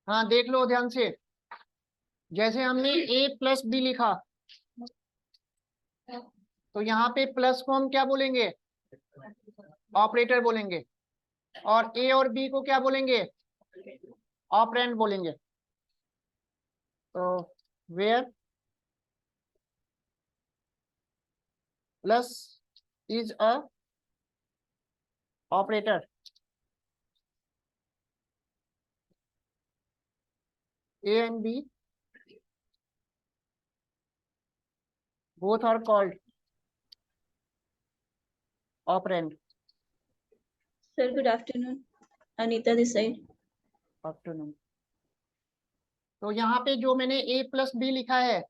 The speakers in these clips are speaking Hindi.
हाँ देख लो ध्यान से। जैसे हमने ए प्लस बी लिखा, तो यहाँ पे प्लस को हम क्या बोलेंगे? ऑपरेटर बोलेंगे। और ए और बी को क्या बोलेंगे? ऑपरेंड बोलेंगे। तो where plus is a operator, A and B both are called operand. Sir, good afternoon. Anita this side. Afternoon. तो यहाँ पे जो मैंने ए प्लस बी लिखा है,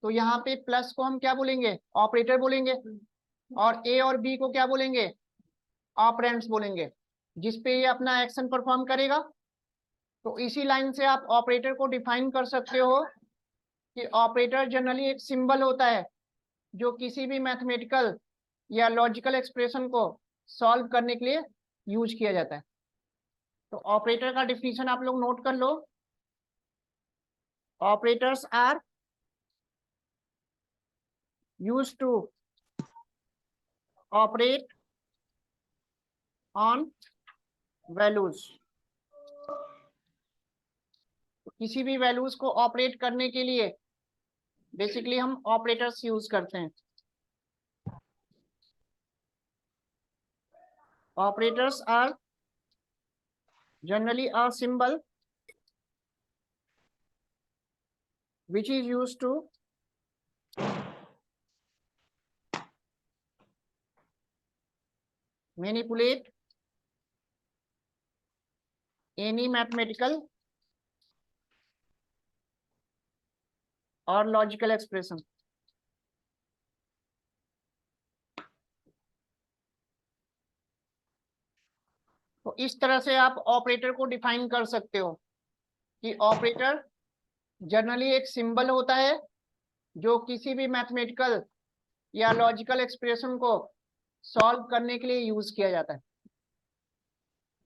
तो यहाँ पे प्लस को हम क्या बोलेंगे? ऑपरेटर बोलेंगे। और ए और बी को क्या बोलेंगे? ऑपरेंड्स बोलेंगे, जिसपे ये अपना एक्शन परफॉर्म करेगा। तो इसी लाइन से आप ऑपरेटर को डिफाइन कर सकते हो कि ऑपरेटर जनरली एक सिंबल होता है जो किसी भी मैथमेटिकल या लॉजिकल एक्सप्रेशन को सॉल्व करने के लिए यूज किया जाता है। तो ऑपरेटर का डिफिनीशन आप लोग नोट कर लो। Operators are used to operate on values. किसी भी वैल्यूज को ऑपरेट करने के लिए बेसिकली हम ऑपरेटर्स यूज करते हैं। Operators are generally a symbol which is used to manipulate any mathematical or logical expression. तो इस तरह से आप ऑपरेटर को डिफाइन कर सकते हो कि ऑपरेटर जनरली एक सिंबल होता है जो किसी भी मैथमेटिकल या लॉजिकल एक्सप्रेशन को सॉल्व करने के लिए यूज किया जाता है।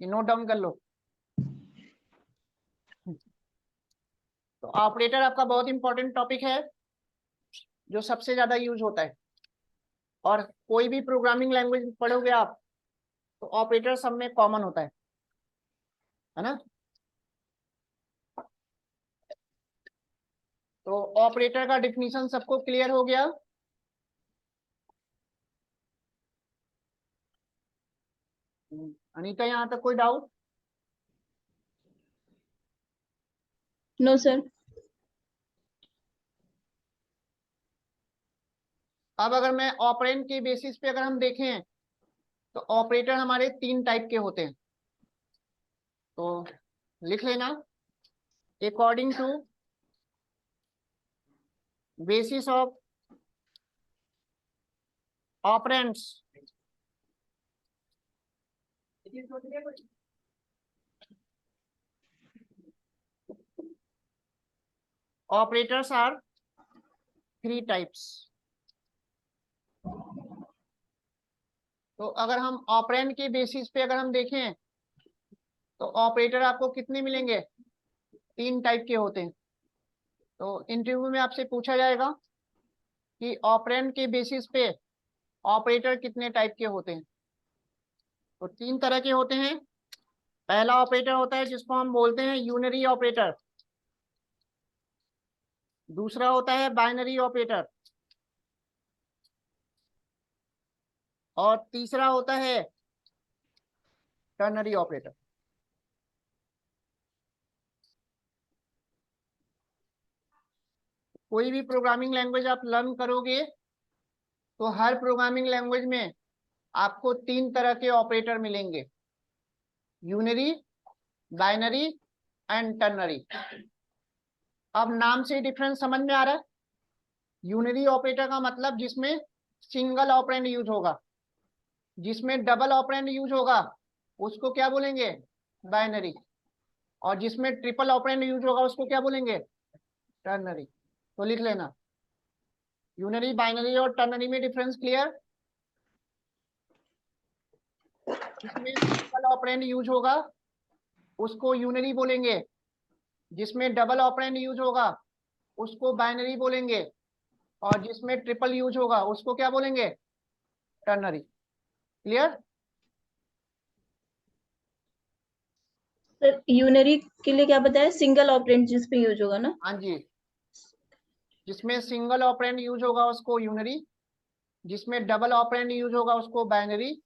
ये नोट डाउन कर लो। तो ऑपरेटर आपका बहुत इंपॉर्टेंट टॉपिक है जो सबसे ज्यादा यूज होता है। और कोई भी प्रोग्रामिंग लैंग्वेज पढ़ोगे आप तो ऑपरेटर सब में कॉमन होता है ना। तो ऑपरेटर का डिफिनीशन सबको क्लियर हो गया? अनीता, यहाँ तक कोई डाउट? No, sir. अब अगर मैं ऑपरेंड के बेसिस पे अगर हम देखें तो ऑपरेटर हमारे तीन टाइप के होते हैं। तो लिख लेना, according to basis of operands operators are three types. तो अगर हम ऑपरेंड के बेसिस पे अगर हम देखें तो ऑपरेटर आपको कितने मिलेंगे? तीन टाइप के होते हैं। तो इंटरव्यू में आपसे पूछा जाएगा कि ऑपरेंड के बेसिस पे ऑपरेटर कितने टाइप के होते हैं। तो तीन तरह के होते हैं। पहला ऑपरेटर होता है जिसको हम बोलते हैं यूनरी ऑपरेटर। दूसरा होता है बाइनरी ऑपरेटर। और तीसरा होता है टर्नरी ऑपरेटर। कोई भी प्रोग्रामिंग लैंग्वेज आप लर्न करोगे तो हर प्रोग्रामिंग लैंग्वेज में आपको तीन तरह के ऑपरेटर मिलेंगे, यूनरी, बाइनरी एंड टर्नरी। अब नाम से डिफरेंस समझ में आ रहा है? यूनरी ऑपरेटर का मतलब जिसमें सिंगल ऑपरेंड यूज होगा, जिसमें डबल ऑपरेंड यूज होगा उसको क्या बोलेंगे? बाइनरी। और जिसमें ट्रिपल ऑपरेंड यूज होगा उसको क्या बोलेंगे? टर्नरी। तो लिख लेना, यूनरी, बाइनरी और टर्नरी में डिफरेंस क्लियर? जिसमें सिंगल ऑपरेंड यूज होगा उसको यूनरी बोलेंगे, जिसमें डबल ऑपरेंड यूज होगा उसको बाइनरी बोलेंगे, और जिसमें ट्रिपल यूज होगा उसको क्या बोलेंगे? टर्नरी। क्लियर? सर यूनरी के लिए क्या बताया? सिंगल ऑपरेंड जिस पे यूज होगा ना? हाँ जी, जिसमें सिंगल ऑपरेंड यूज होगा उसको यूनरी, जिसमें डबल ऑपरेंड यूज होगा उसको बाइनरी,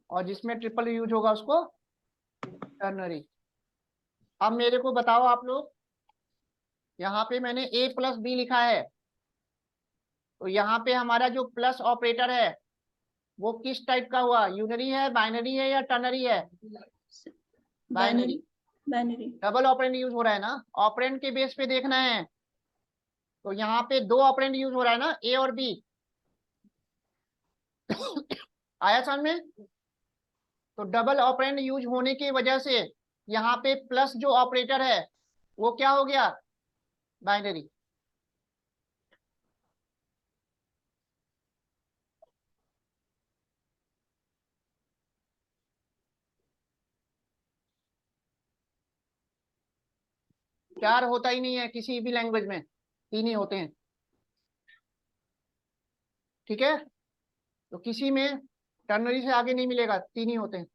और जिसमें ट्रिपल यूज होगा उसको टर्नरी। अब मेरे को बताओ आप लोग, यहाँ पे मैंने a प्लस बी लिखा है, तो यहाँ पे हमारा जो प्लस ऑपरेटर है वो किस टाइप का हुआ? यूनरी है, बाइनरी है, या टर्नरी है? Binary. Binary. Binary. Double operand use हो रहा है ना, ऑपरेंड के बेस पे देखना है। तो यहाँ पे दो ऑपरेंड यूज हो रहा है ना, ए और बी। आया समझ में? तो डबल ऑपरेंड यूज होने की वजह से यहाँ पे प्लस जो ऑपरेटर है वो क्या हो गया? बाइनरी। चार होता ही नहीं है किसी भी लैंग्वेज में, तीन ही होते हैं। ठीक है, तो किसी में टर्नरी से आगे नहीं मिलेगा, तीन ही होते हैं।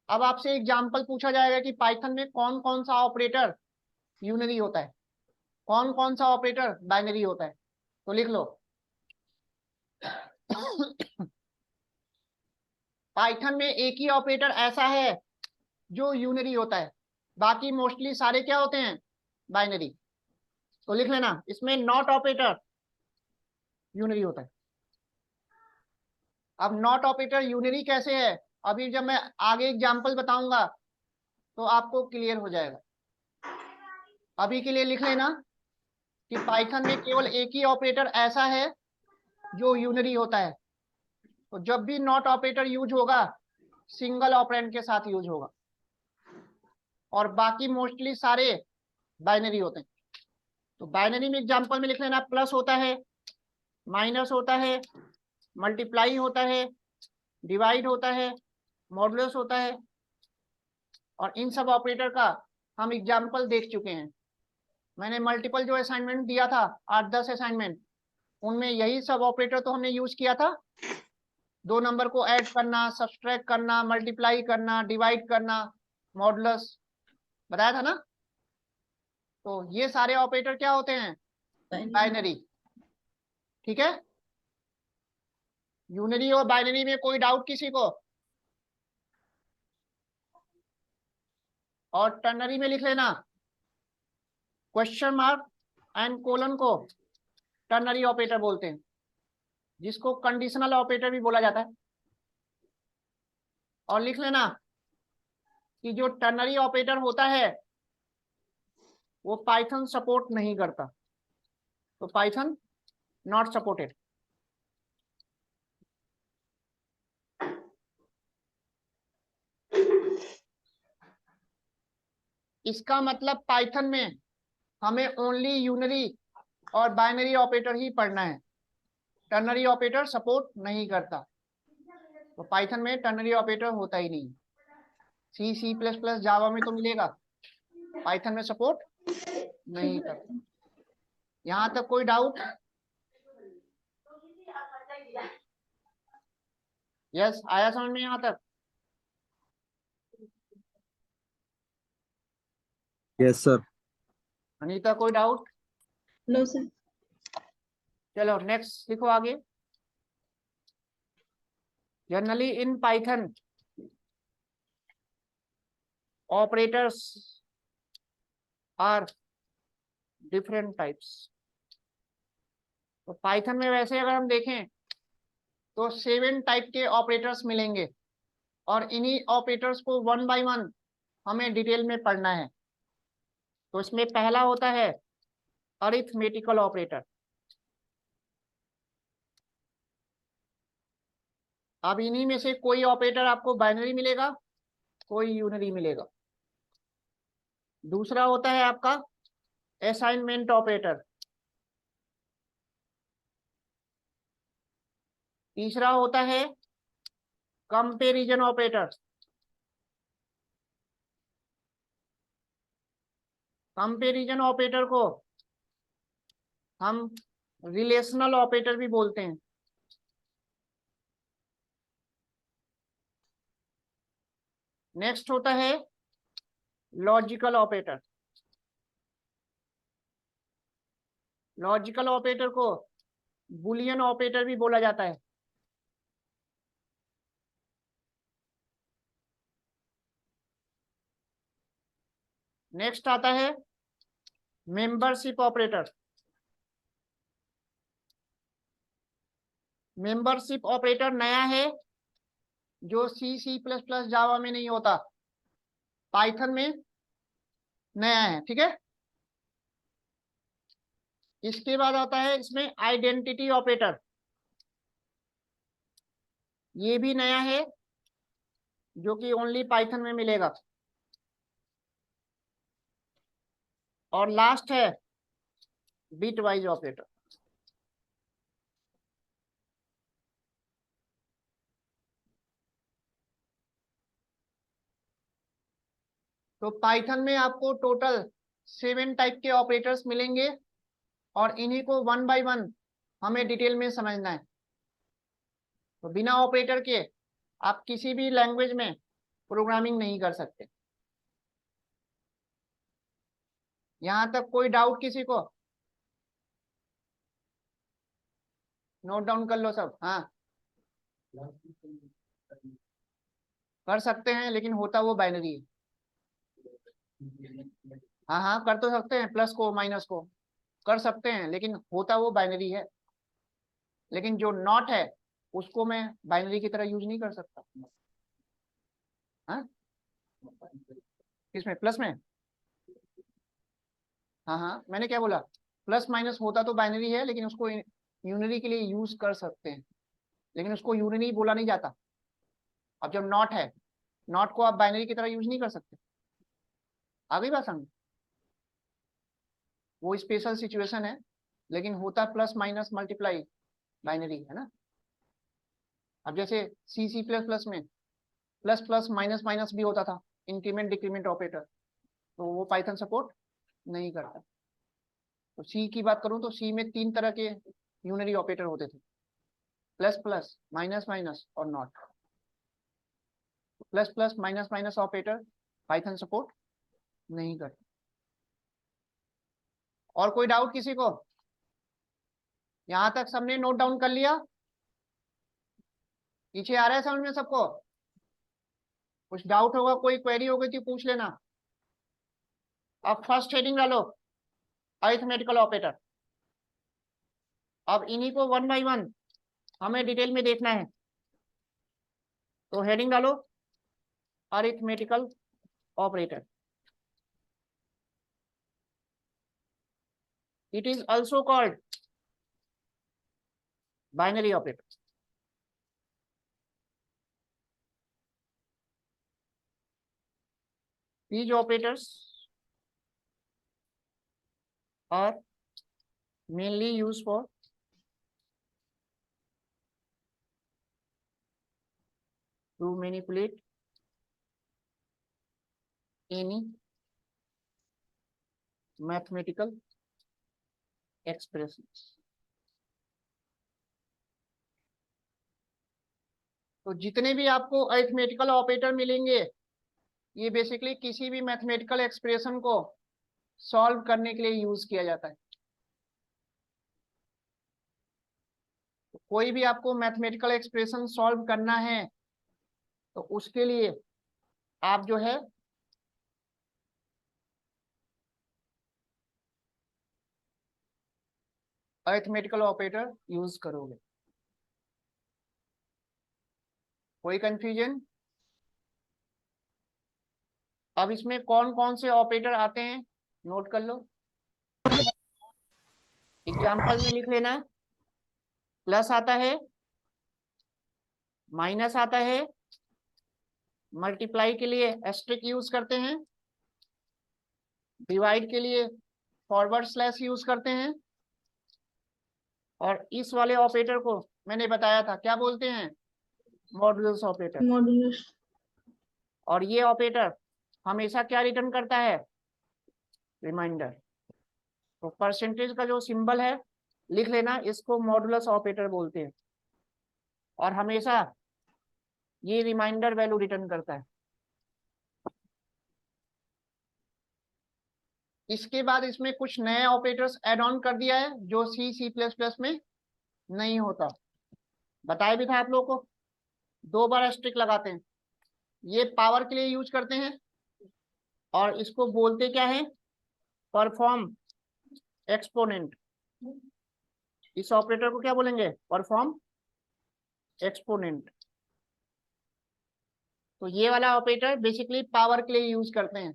अब आपसे एग्जाम्पल पूछा जाएगा कि पाइथन में कौन कौन सा ऑपरेटर यूनरी होता है, कौन कौन सा ऑपरेटर बाइनरी होता है, तो लिख लो। पाइथन में एक ही ऑपरेटर ऐसा है जो यूनरी होता है, बाकी मोस्टली सारे क्या होते हैं? बाइनरी। तो लिख लेना, इसमें नॉट ऑपरेटर यूनरी होता है। अब नॉट ऑपरेटर यूनरी कैसे है, अभी जब मैं आगे एग्जांपल बताऊंगा तो आपको क्लियर हो जाएगा। अभी के लिए लिख लेना कि पाइथन में केवल एक ही ऑपरेटर ऐसा है जो यूनरी होता है, तो जब भी नॉट ऑपरेटर यूज होगा सिंगल ऑपरेंड के साथ यूज होगा, और बाकी मोस्टली सारे बाइनरी होते हैं। तो बाइनरी में एग्जांपल में लिख लेना, प्लस होता है, माइनस होता है, मल्टीप्लाई होता है, डिवाइड होता है, मॉडुलस होता है, और इन सब ऑपरेटर का हम एग्जाम्पल देख चुके हैं। मैंने मल्टीपल जो असाइनमेंट दिया था, 8-10 असाइनमेंट, उनमें यही सब ऑपरेटर तो हमने यूज किया था। दो नंबर को ऐड करना, सब्सट्रैक्ट करना, मल्टीप्लाई करना, डिवाइड करना, मॉडुलस, बताया था ना। तो ये सारे ऑपरेटर क्या होते हैं? बाइनरी। ठीक है, यूनरी और बाइनरी में कोई डाउट किसी को? और टर्नरी में लिख लेना, क्वेश्चन मार्क एंड कोलन को टर्नरी ऑपरेटर बोलते हैं, जिसको कंडीशनल ऑपरेटर भी बोला जाता है। और लिख लेना कि जो टर्नरी ऑपरेटर होता है वो पाइथन सपोर्ट नहीं करता, तो पाइथन नॉट सपोर्टेड। इसका मतलब पाइथन में हमें ओनली यूनरी और बाइनरी ऑपरेटर ही पढ़ना है, टर्नरी ऑपरेटर सपोर्ट नहीं करता। तो पाइथन में टर्नरी ऑपरेटर होता ही नहीं। C++ जावा में तो मिलेगा, पाइथन में सपोर्ट नहीं करता। यहाँ तक कोई डाउट? यस, आया समझ में यहाँ तक? Yes sir. अनीता कोई डाउट? No sir. चलो नेक्स्ट लिखो आगे। Generally in Python operators are different types. तो पाइथन में वैसे अगर हम देखें तो 7 टाइप के ऑपरेटर्स मिलेंगे, और इन्हीं ऑपरेटर्स को वन बाय वन हमें डिटेल में पढ़ना है। तो इसमें पहला होता है अरिथमेटिकल ऑपरेटर। अब इन्हीं में से कोई ऑपरेटर आपको बाइनरी मिलेगा, कोई यूनरी मिलेगा। दूसरा होता है आपका असाइनमेंट ऑपरेटर। तीसरा होता है कंपैरिजन ऑपरेटर। कंपैरिजन ऑपरेटर को हम रिलेशनल ऑपरेटर भी बोलते हैं। नेक्स्ट होता है लॉजिकल ऑपरेटर। लॉजिकल ऑपरेटर को बुलियन ऑपरेटर भी बोला जाता है। नेक्स्ट आता है मेंबरशिप ऑपरेटर। मेंबरशिप ऑपरेटर नया है, जो C++ जावा में नहीं होता, पाइथन में नया है। ठीक है, इसके बाद आता है इसमें आइडेंटिटी ऑपरेटर। ये भी नया है, जो कि ओनली पाइथन में मिलेगा। और लास्ट है बिट वाइज ऑपरेटर। तो पाइथन में आपको टोटल 7 टाइप के ऑपरेटर्स मिलेंगे, और इन्हीं को वन बाय वन हमें डिटेल में समझना है। तो बिना ऑपरेटर के आप किसी भी लैंग्वेज में प्रोग्रामिंग नहीं कर सकते। यहां तक कोई डाउट किसी को? नोट डाउन कर लो सब। हाँ, कर सकते हैं, लेकिन होता वो बाइनरी है। हाँ हाँ, कर तो सकते हैं, प्लस को माइनस को कर सकते हैं, लेकिन होता वो बाइनरी है। लेकिन जो नॉट है उसको मैं बाइनरी की तरह यूज नहीं कर सकता। हाँ, किसमें? प्लस में? हाँ हाँ, मैंने क्या बोला? प्लस माइनस होता तो बाइनरी है, लेकिन उसको यूनरी के लिए यूज कर सकते हैं, लेकिन उसको यूनरी बोला नहीं जाता। अब जब नॉट है, नॉट को आप बाइनरी की तरह यूज नहीं कर सकते। आ गई बात समझ? वो स्पेशल सिचुएशन है, लेकिन होता प्लस माइनस मल्टीप्लाई बाइनरी है ना। अब जैसे C++ में प्लस प्लस माइनस माइनस भी होता था, इंक्रीमेंट डिक्रीमेंट ऑपरेटर, तो वो पाइथन सपोर्ट नहीं करता। तो सी की बात करूं तो सी में 3 तरह के यूनरी ऑपरेटर होते थे, प्लस प्लस, माइनस माइनस और not. Plus plus minus minus operator Python support नहीं करता। और कोई डाउट किसी को? यहां तक सबने नोट डाउन कर लिया? पीछे आ रहा है समझ में सबको? कुछ डाउट होगा, कोई क्वेरी हो गई थी, पूछ लेना। अब फर्स्ट हेडिंग डालो, अरिथमेटिकल ऑपरेटर। अब इन्हीं को वन बाय वन हमें डिटेल में देखना है। तो हेडिंग डालो arithmetical operator. It is also called binary operator. These operators are mainly used for to manipulate any mathematical expressions। तो जितने भी आपको अरिथमेटिकल ऑपरेटर मिलेंगे, ये बेसिकली किसी भी मैथमेटिकल एक्सप्रेशन को सॉल्व करने के लिए यूज किया जाता है। तो कोई भी आपको मैथमेटिकल एक्सप्रेशन सॉल्व करना है, तो उसके लिए आप जो है अरिथमेटिकल ऑपरेटर यूज करोगे। कोई कंफ्यूजन? अब इसमें कौन कौन से ऑपरेटर आते हैं नोट कर लो, एग्जाम्पल में लिख लेना। प्लस आता है, माइनस आता है, मल्टीप्लाई के लिए एस्ट्रिक यूज करते हैं, डिवाइड के लिए फॉरवर्ड स्लैश यूज करते हैं, और इस वाले ऑपरेटर को मैंने बताया था क्या बोलते हैं? Modulus operator. मॉड्यूलस। और ये ऑपरेटर हमेशा क्या रिटर्न करता है? रिमाइंडर। तो परसेंटेज का जो सिंबल है लिख लेना, इसको मॉडुलस ऑपरेटर बोलते हैं, और हमेशा ये रिमाइंडर वैल्यू रिटर्न करता है। इसके बाद इसमें कुछ नए ऑपरेटर्स ऐड ऑन कर दिया है जो C++ में नहीं होता। बताया भी था आप लोगों को, 2 बार एस्ट्रिक लगाते हैं। ये पावर के लिए यूज करते हैं, और इसको बोलते क्या है, परफॉर्म एक्सपोनेंट। इस ऑपरेटर को क्या बोलेंगे, परफॉर्म एक्सपोनेंट। तो ये वाला ऑपरेटर बेसिकली पावर के लिए यूज करते हैं।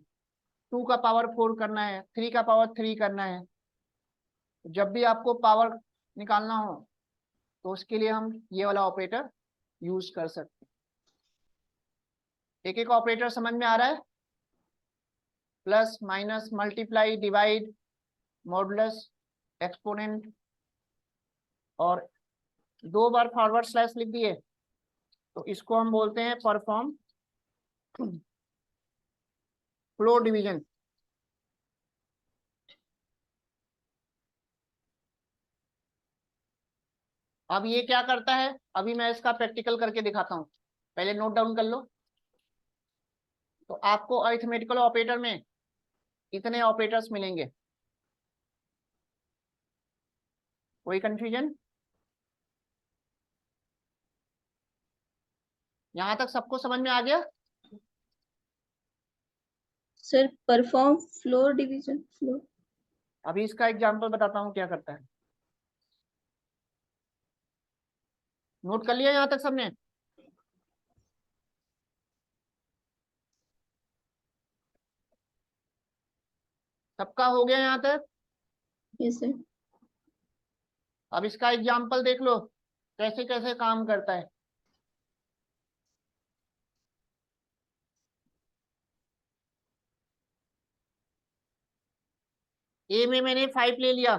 2 का पावर 4 करना है, 3 का पावर 3 करना है, जब भी आपको पावर निकालना हो तो उसके लिए हम ये वाला ऑपरेटर यूज कर सकते हैं। एक एक ऑपरेटर समझ में आ रहा है? Plus, minus, multiply, divide, modulus, exponent, और 2 बार फॉरवर्ड स्लैश लिख दिए तो इसको हम बोलते हैं परफॉर्म फ्लोर डिवीजन। अब ये क्या करता है, अभी मैं इसका प्रैक्टिकल करके दिखाता हूं, पहले नोट डाउन कर लो। तो आपको अरिथमेटिकल ऑपरेटर में इतने ऑपरेटर्स मिलेंगे। कोई कंफ्यूजन? यहां तक सबको समझ में आ गया? Sir perform floor division, floor. अभी इसका एग्जांपल बताता हूँ क्या करता है। नोट कर लिया यहां तक सबने? सबका हो गया यहां तक? Yes sir. अब इसका एग्जांपल देख लो कैसे कैसे काम करता है। ए में मैंने 5 ले लिया,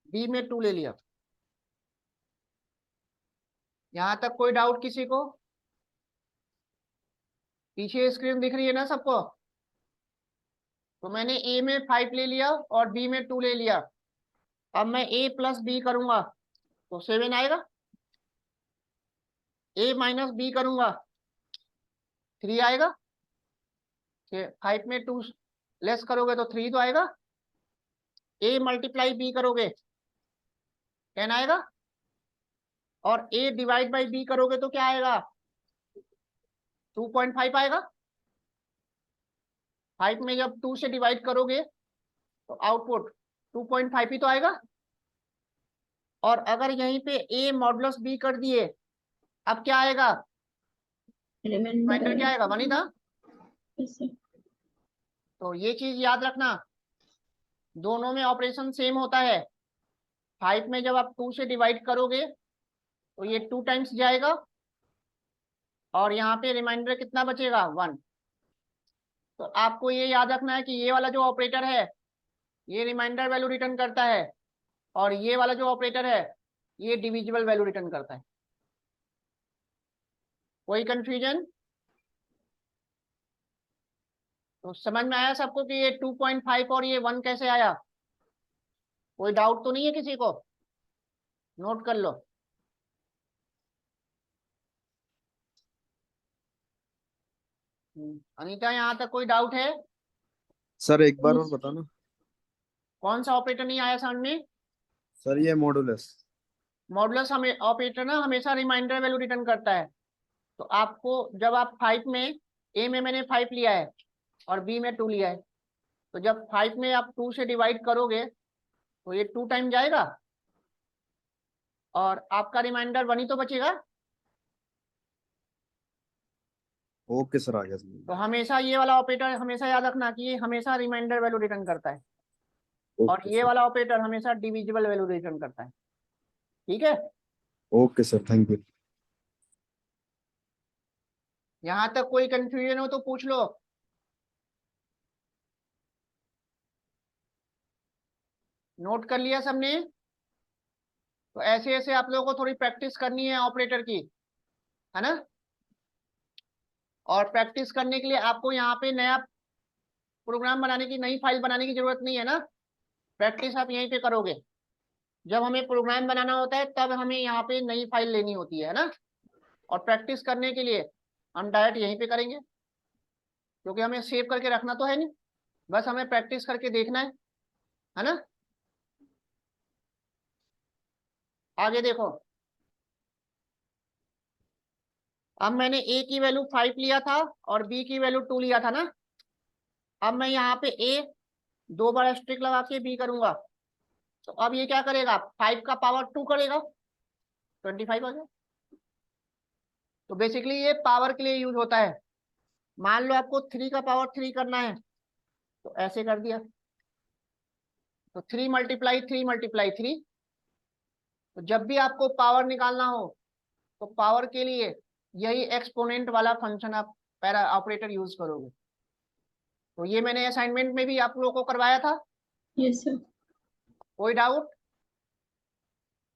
बी में 2 ले लिया। यहां तक कोई डाउट किसी को? पीछे स्क्रीन दिख रही है ना सबको? तो मैंने ए में 5 ले लिया और बी में 2 ले लिया। अब मैं ए प्लस बी करूंगा तो 7 आएगा। ए माइनस बी करूंगा 3 आएगा। 5 में 2 लेस करोगे तो 3 तो आएगा। ए मल्टीप्लाई बी करोगे 10 आएगा, और ए डिवाइड बाई बी करोगे तो क्या आएगा, 2.5 आएगा। 5 में जब 2 से डिवाइड करोगे तो आउटपुट 2.5 ही तो आएगा। और अगर यहीं पे ए मॉडुलस बी कर दिए, अब क्या आएगा, रिमाइंडर क्या आएगा, 1 ही था। Yes sir. तो ये चीज याद रखना, दोनों में ऑपरेशन सेम होता है। 5 में जब आप 2 से डिवाइड करोगे तो ये 2 टाइम्स जाएगा, और यहाँ पे रिमाइंडर कितना बचेगा, 1। तो आपको ये याद रखना है कि ये वाला जो ऑपरेटर है ये रिमाइंडर वैल्यू रिटर्न करता है, और ये वाला जो ऑपरेटर है ये डिविजिबल वैल्यू रिटर्न करता है। कोई कंफ्यूजन? तो समझ में आया सबको कि ये 2.5 और ये 1 कैसे आया? कोई डाउट तो नहीं है किसी को? नोट कर लो। अनीता, यहाँ तक कोई डाउट है? सर एक बार और बताना। कौन सा ऑपरेटर नहीं आया समझ में? सर ये मॉडुलस। मॉडुलस हमें ऑपरेटर ना हमेशा रिमाइंडर वैल्यू रिटर्न करता है। तो आपको जब आप 5 में, ए में मैंने 5 लिया है और बी में 2 लिया है, तो जब 5 में आप 2 से डिवाइड करोगे तो ये 2 टाइम जाएगा, और आपका रिमाइंडर 1 ही तो बचेगा। ओके सर, आ गया तो सर। हमेशा ये वाला ऑपरेटर हमेशा याद रखना कि ये हमेशा रिमाइंडर वैल्यू रिटर्न करता है, और ओके ये सर। वाला ऑपरेटर हमेशा डिविजिबल वैल्यू रिटर्न करता है। ठीक है? Okay sir, thank you. यहां तक कोई कंफ्यूजन हो तो पूछ लो। नोट कर लिया सबने? तो ऐसे ऐसे आप लोगों को थोड़ी प्रैक्टिस करनी है ऑपरेटर की, है ना? और प्रैक्टिस करने के लिए आपको यहाँ पे नया प्रोग्राम बनाने की, नई फाइल बनाने की जरूरत नहीं है ना। प्रैक्टिस आप यहीं पे करोगे। जब हमें प्रोग्राम बनाना होता है तब हमें यहाँ पे नई फाइल लेनी होती है ना। और प्रैक्टिस करने के लिए हम डायरेक्ट यहीं पे करेंगे, क्योंकि हमें सेव करके रखना तो है नहीं, बस हमें प्रैक्टिस करके देखना है ना। आगे देखो, अब मैंने a की वैल्यू 5 लिया था और b की वैल्यू 2 लिया था ना। अब मैं यहाँ पे a 2 बार स्ट्रिक लगा के b करूंगा, तो अब ये क्या करेगा, 5 का पावर 2 करेगा, 25 आ गया। तो बेसिकली ये पावर के लिए यूज होता है। मान लो आपको 3 का पावर 3 करना है, तो ऐसे कर दिया, तो 3 मल्टीप्लाई 3 मल्टीप्लाई 3। तो जब भी आपको पावर निकालना हो तो पावर के लिए यही एक्सपोनेंट वाला फंक्शन आप पैरा ऑपरेटर यूज करोगे। तो ये मैंने असाइनमेंट में भी आप लोगों को करवाया था, यस सर। कोई डाउट?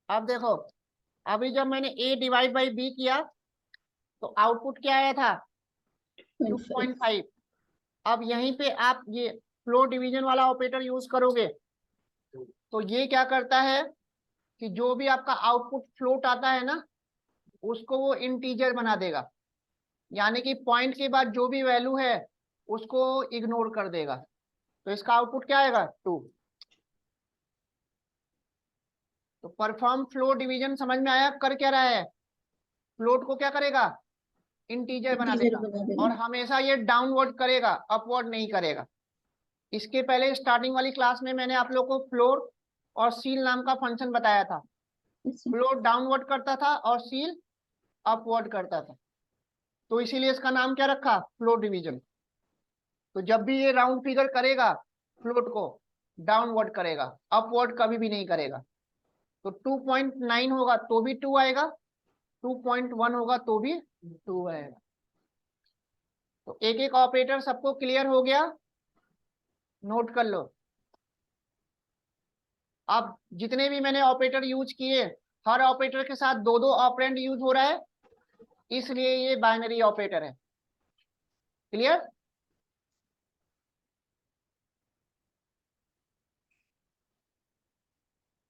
अब देखो, अभी जब मैंने a डिवाइड बाई b किया तो आउटपुट क्या आया था, 2.5। अब यहीं पे आप ये फ्लोट डिवीजन वाला ऑपरेटर यूज करोगे, तो ये क्या करता है कि जो भी आपका आउटपुट फ्लोट आता है ना, उसको वो इंटीजर बना देगा, यानी कि पॉइंट के बाद जो भी वैल्यू है उसको इग्नोर कर देगा। तो इसका आउटपुट क्या आएगा, 2। तो परफॉर्म फ्लोट डिवीजन समझ में आया, कर क्या रहा है, फ्लोट को क्या करेगा, इंटीजर बना इंटीजर देगा। बना देगा। और हमेशा ये डाउनवर्ड करेगा, अपवर्ड नहीं करेगा। इसके पहले स्टार्टिंग वाली क्लास में मैंने आप लोग को फ्लोट और सील नाम का फंक्शन बताया था। Yes, sir. फ्लोट डाउनवर्ड करता था और सील अपवर्ड करता था, तो इसीलिए इसका नाम क्या रखा, फ्लोट डिवीजन। तो जब भी ये राउंड फिगर करेगा, फ्लोट को डाउनवर्ड करेगा, अपवर्ड कभी भी नहीं करेगा। तो 2.9 होगा तो भी 2 आएगा, 2.1 होगा तो भी 2 आएगा। तो एक एक ऑपरेटर सबको क्लियर हो गया, नोट कर लो। अब जितने भी मैंने ऑपरेटर यूज किए, हर ऑपरेटर के साथ 2-2 ऑपरेंड यूज हो रहा है, इसलिए ये बाइनरी ऑपरेटर है। क्लियर?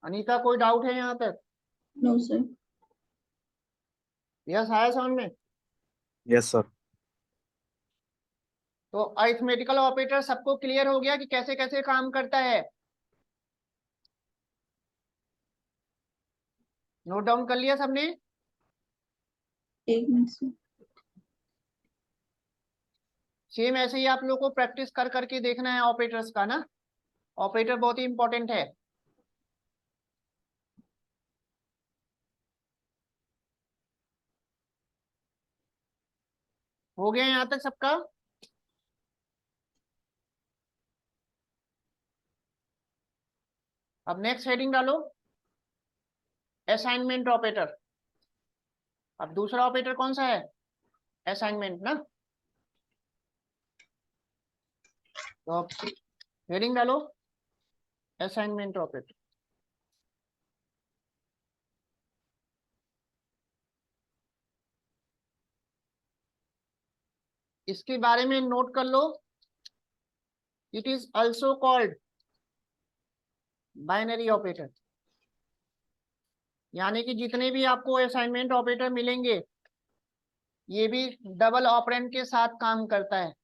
अनीता कोई डाउट है यहाँ तक? No sir. यस आया समझ में? Yes sir. तो अरिथमेटिकल ऑपरेटर सबको क्लियर हो गया कि कैसे कैसे काम करता है? नोट डाउन कर लिया सबने? एक मिनट सर। सेम ऐसे ही आप लोग को प्रैक्टिस कर करके देखना है ऑपरेटर्स का ना। ऑपरेटर बहुत ही इंपॉर्टेंट है। हो गया यहाँ तक सबका? अब नेक्स्ट हेडिंग डालो, असाइनमेंट ऑपरेटर। अब दूसरा ऑपरेटर कौन सा है, असाइनमेंट ना। तो अब हेडिंग डालो, असाइनमेंट ऑपरेटर। इसके बारे में नोट कर लो, it is also called binary operator. यानी कि जितने भी आपको असाइनमेंट ऑपरेटर मिलेंगे, ये भी डबल ऑपरेंड के साथ काम करता है।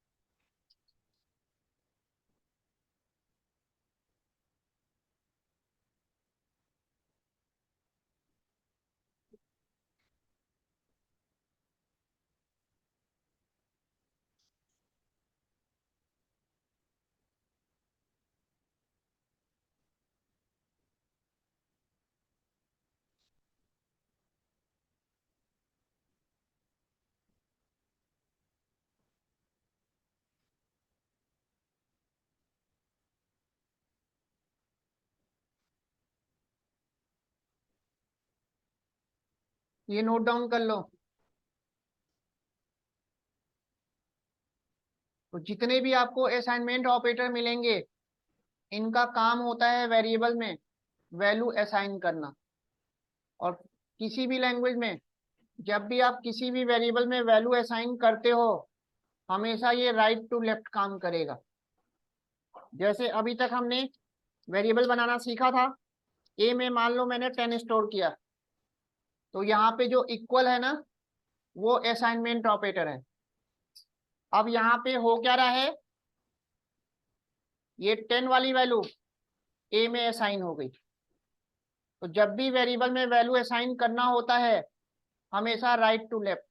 ये नोट डाउन कर लो। तो जितने भी आपको असाइनमेंट ऑपरेटर मिलेंगे, इनका काम होता है वेरिएबल में वैल्यू असाइन करना। और किसी भी लैंग्वेज में जब भी आप किसी भी वेरिएबल में वैल्यू असाइन करते हो, हमेशा ये राइट टू लेफ्ट काम करेगा। जैसे अभी तक हमने वेरिएबल बनाना सीखा था, ए में मान लो मैंने 10 स्टोर किया, तो यहाँ पे जो इक्वल है ना वो असाइनमेंट ऑपरेटर है। अब यहाँ पे हो क्या रहा है, ये 10 वाली वैल्यू ए में असाइन हो गई। तो जब भी वेरिएबल में वैल्यू असाइन करना होता है हमेशा राइट टू लेफ्ट।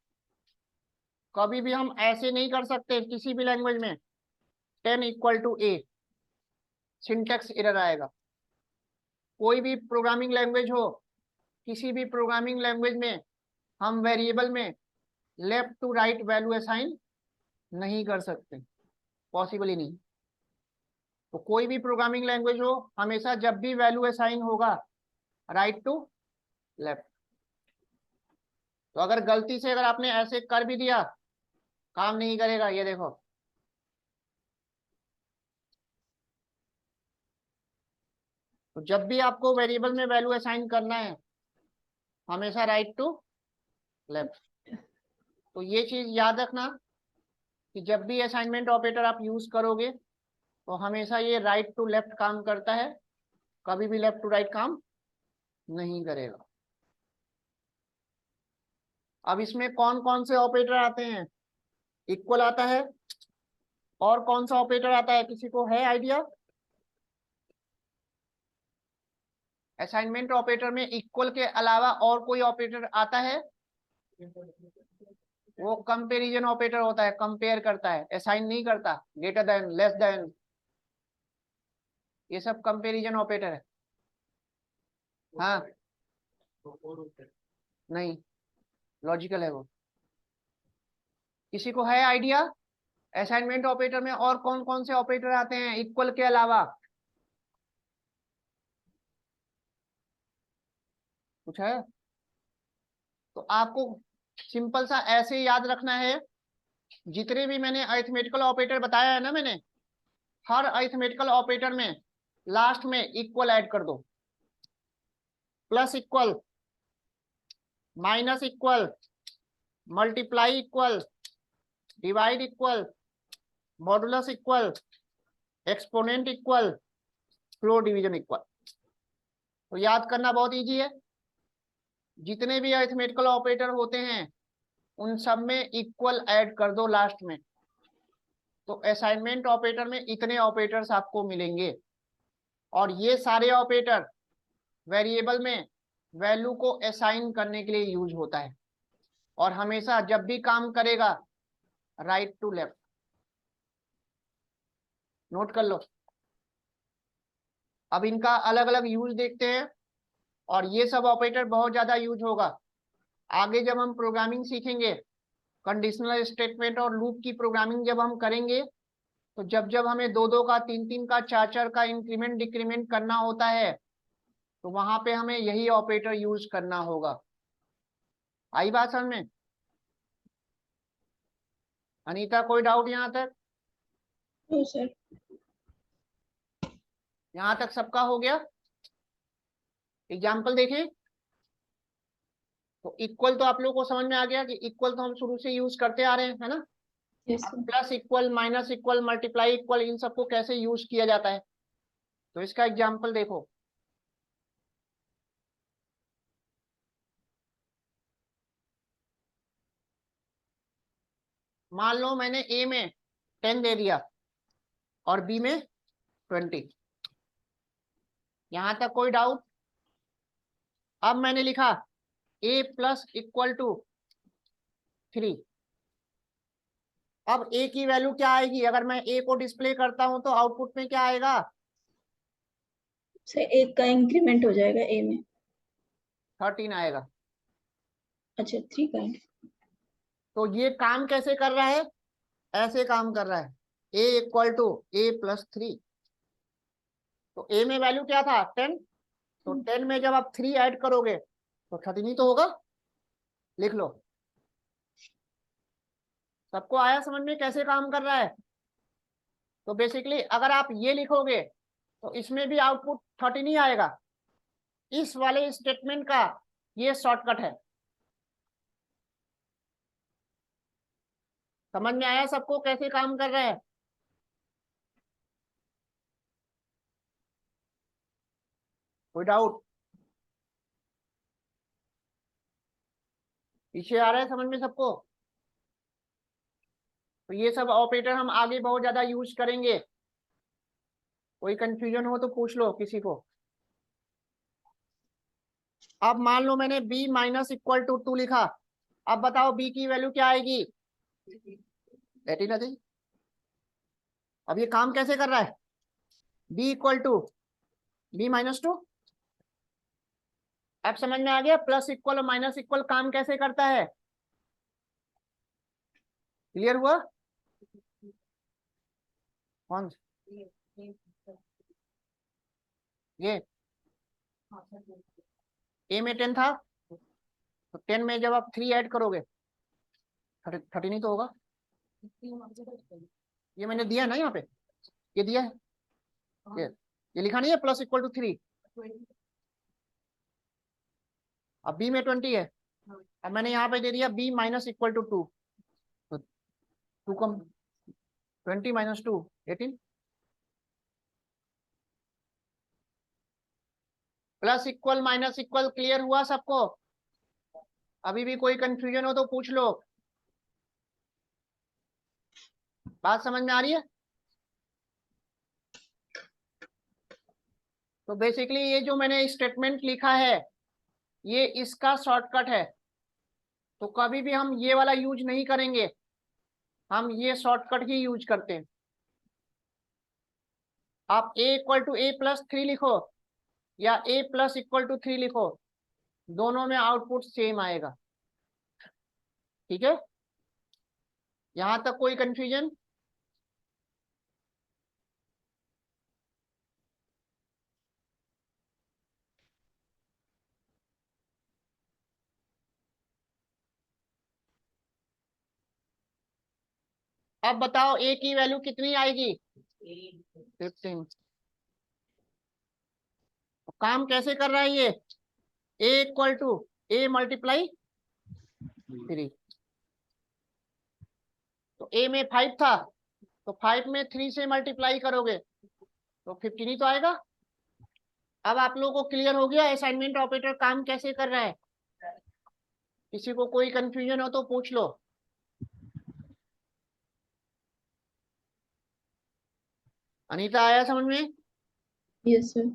कभी भी हम ऐसे नहीं कर सकते किसी भी लैंग्वेज में 10 equal to A, syntax error आएगा। कोई भी प्रोग्रामिंग लैंग्वेज हो, किसी भी प्रोग्रामिंग लैंग्वेज में हम वेरिएबल में left to right value assign नहीं कर सकते, पॉसिबल ही नहीं। तो कोई भी प्रोग्रामिंग लैंग्वेज हो, हमेशा जब भी वैल्यू असाइन होगा राइट टू लेफ्ट। तो अगर गलती से अगर आपने ऐसे कर भी दिया काम नहीं करेगा। ये देखो, तो जब भी आपको वेरिएबल में वैल्यू असाइन करना है हमेशा राइट टू लेफ्ट। तो ये चीज याद रखना कि जब भी असाइनमेंट ऑपरेटर आप यूज करोगे तो हमेशा ये राइट टू लेफ्ट काम करता है, कभी भी लेफ्ट टू राइट काम नहीं करेगा। अब इसमें कौन कौन से ऑपरेटर आते हैं? इक्वल आता है, और कौन सा ऑपरेटर आता है, किसी को है आइडिया? असाइनमेंट ऑपरेटर में इक्वल के अलावा और कोई ऑपरेटर आता है? वो कंपैरिजन ऑपरेटर होता है, कंपेयर करता है, असाइन नहीं करता। ग्रेटर देन, लेस देन, ये सब कंपैरिजन ऑपरेटर है। हाँ नहीं, लॉजिकल है वो। किसी को है आइडिया असाइनमेंट ऑपरेटर में और कौन कौन से ऑपरेटर आते हैं इक्वल के अलावा? कुछ है? तो आपको सिंपल सा ऐसे याद रखना है, जितने भी मैंने अरिथमेटिकल ऑपरेटर बताया है ना, मैंने हर अरिथमेटिकल ऑपरेटर में लास्ट में इक्वल ऐड कर दो। Plus equal, minus equal, multiply equal, divide equal, modulus equal, exponent equal, floor division equal. तो याद करना बहुत इजी है। जितने भी अरिथमेटिकल ऑपरेटर होते हैं उन सब में इक्वल ऐड कर दो लास्ट में। तो असाइनमेंट ऑपरेटर में इतने ऑपरेटर्स आपको मिलेंगे, और ये सारे ऑपरेटर वेरिएबल में वैल्यू को असाइन करने के लिए यूज होता है, और हमेशा जब भी काम करेगा राइट टू लेफ्ट। नोट कर लो। अब इनका अलग अलग यूज देखते हैं, और ये सब ऑपरेटर बहुत ज्यादा यूज होगा आगे जब हम प्रोग्रामिंग सीखेंगे। कंडीशनल स्टेटमेंट और लूप की प्रोग्रामिंग जब हम करेंगे तो जब जब हमें दो दो का, तीन तीन का, चार चार का इंक्रीमेंट डिक्रीमेंट करना होता है तो वहां पे हमें यही ऑपरेटर यूज करना होगा। आई बात समझ में? अनीता कोई डाउट यहाँ तक? No sir. यहाँ तक सबका हो गया? एग्जाम्पल देखें। तो इक्वल तो आप लोगों को समझ में आ गया कि इक्वल तो हम शुरू से यूज करते आ रहे हैं, है ना? Yes sir. Plus equal, minus equal, multiply equal, इन सबको कैसे यूज किया जाता है तो इसका एग्जाम्पल देखो। मान लो मैंने ए में 10 दे दिया और बी में 20। यहां तक कोई डाउट? अब मैंने लिखा a प्लस इक्वल टू 3। अब a की वैल्यू क्या आएगी? अगर मैं a को डिस्प्ले करता हूं तो आउटपुट में क्या आएगा? सर 1 का इंक्रीमेंट हो जाएगा ए में। 13 आएगा। अच्छा 3 का। तो ये काम कैसे कर रहा है? ऐसे काम कर रहा है, a equal to a plus 3। तो a में वैल्यू क्या था? 10। तो 10 में जब आप 3 ऐड करोगे तो 13 ही तो होगा। लिख लो। सबको आया समझ में कैसे काम कर रहा है? तो बेसिकली अगर आप ये लिखोगे तो इसमें भी आउटपुट 13 ही आएगा। इस वाले स्टेटमेंट का ये शॉर्टकट है। समझ में आया सबको कैसे काम कर रहा है? कोई डाउट? पीछे आ रहा है समझ में सबको? तो ये सब ऑपरेटर हम आगे बहुत ज्यादा यूज करेंगे। कोई कंफ्यूजन हो तो पूछ लो किसी को। अब मान लो मैंने b माइनस इक्वल टू 2 लिखा। अब बताओ b की वैल्यू क्या आएगी? 18 आ जाएगी। अब ये काम कैसे कर रहा है? b equal to b minus 2। अब समझ में आ गया प्लस इक्वल और माइनस इक्वल काम कैसे करता है? क्लियर हुआ? कौन ये a में 10 था, तो 10 में जब आप 3 ऐड करोगे 30 नहीं तो होगा। ये मैंने दिया है ना यहाँ पे, ये दिया है, ये लिखा नहीं है प्लस इक्वल टू 3। अब b में 20 है, अब मैंने यहाँ पे दे दिया b माइनस इक्वल टू 2, तो 2 कम 20 minus 2 18। Plus equal minus equal clear हुआ सबको? अभी भी कोई कंफ्यूजन हो तो पूछ लो। बात समझ में आ रही है? तो बेसिकली ये जो मैंने स्टेटमेंट लिखा है ये इसका शॉर्टकट है। तो कभी भी हम ये वाला यूज नहीं करेंगे, हम ये शॉर्टकट ही यूज करते हैं। आप a equal to a plus 3 लिखो या a प्लस इक्वल टू 3 लिखो, दोनों में आउटपुट सेम आएगा। ठीक है, यहां तक कोई कंफ्यूजन? अब बताओ a की वैल्यू कितनी आएगी? 15। काम कैसे कर रहा है ये? a equal to a multiply 3। तो a में 5 था, तो 5 में 3 से मल्टीप्लाई करोगे तो 15 ही तो आएगा। अब आप लोगों को क्लियर हो गया असाइनमेंट ऑपरेटर काम कैसे कर रहा है? किसी को कोई कंफ्यूजन हो तो पूछ लो। अनीता आया समझ में? Yes sir.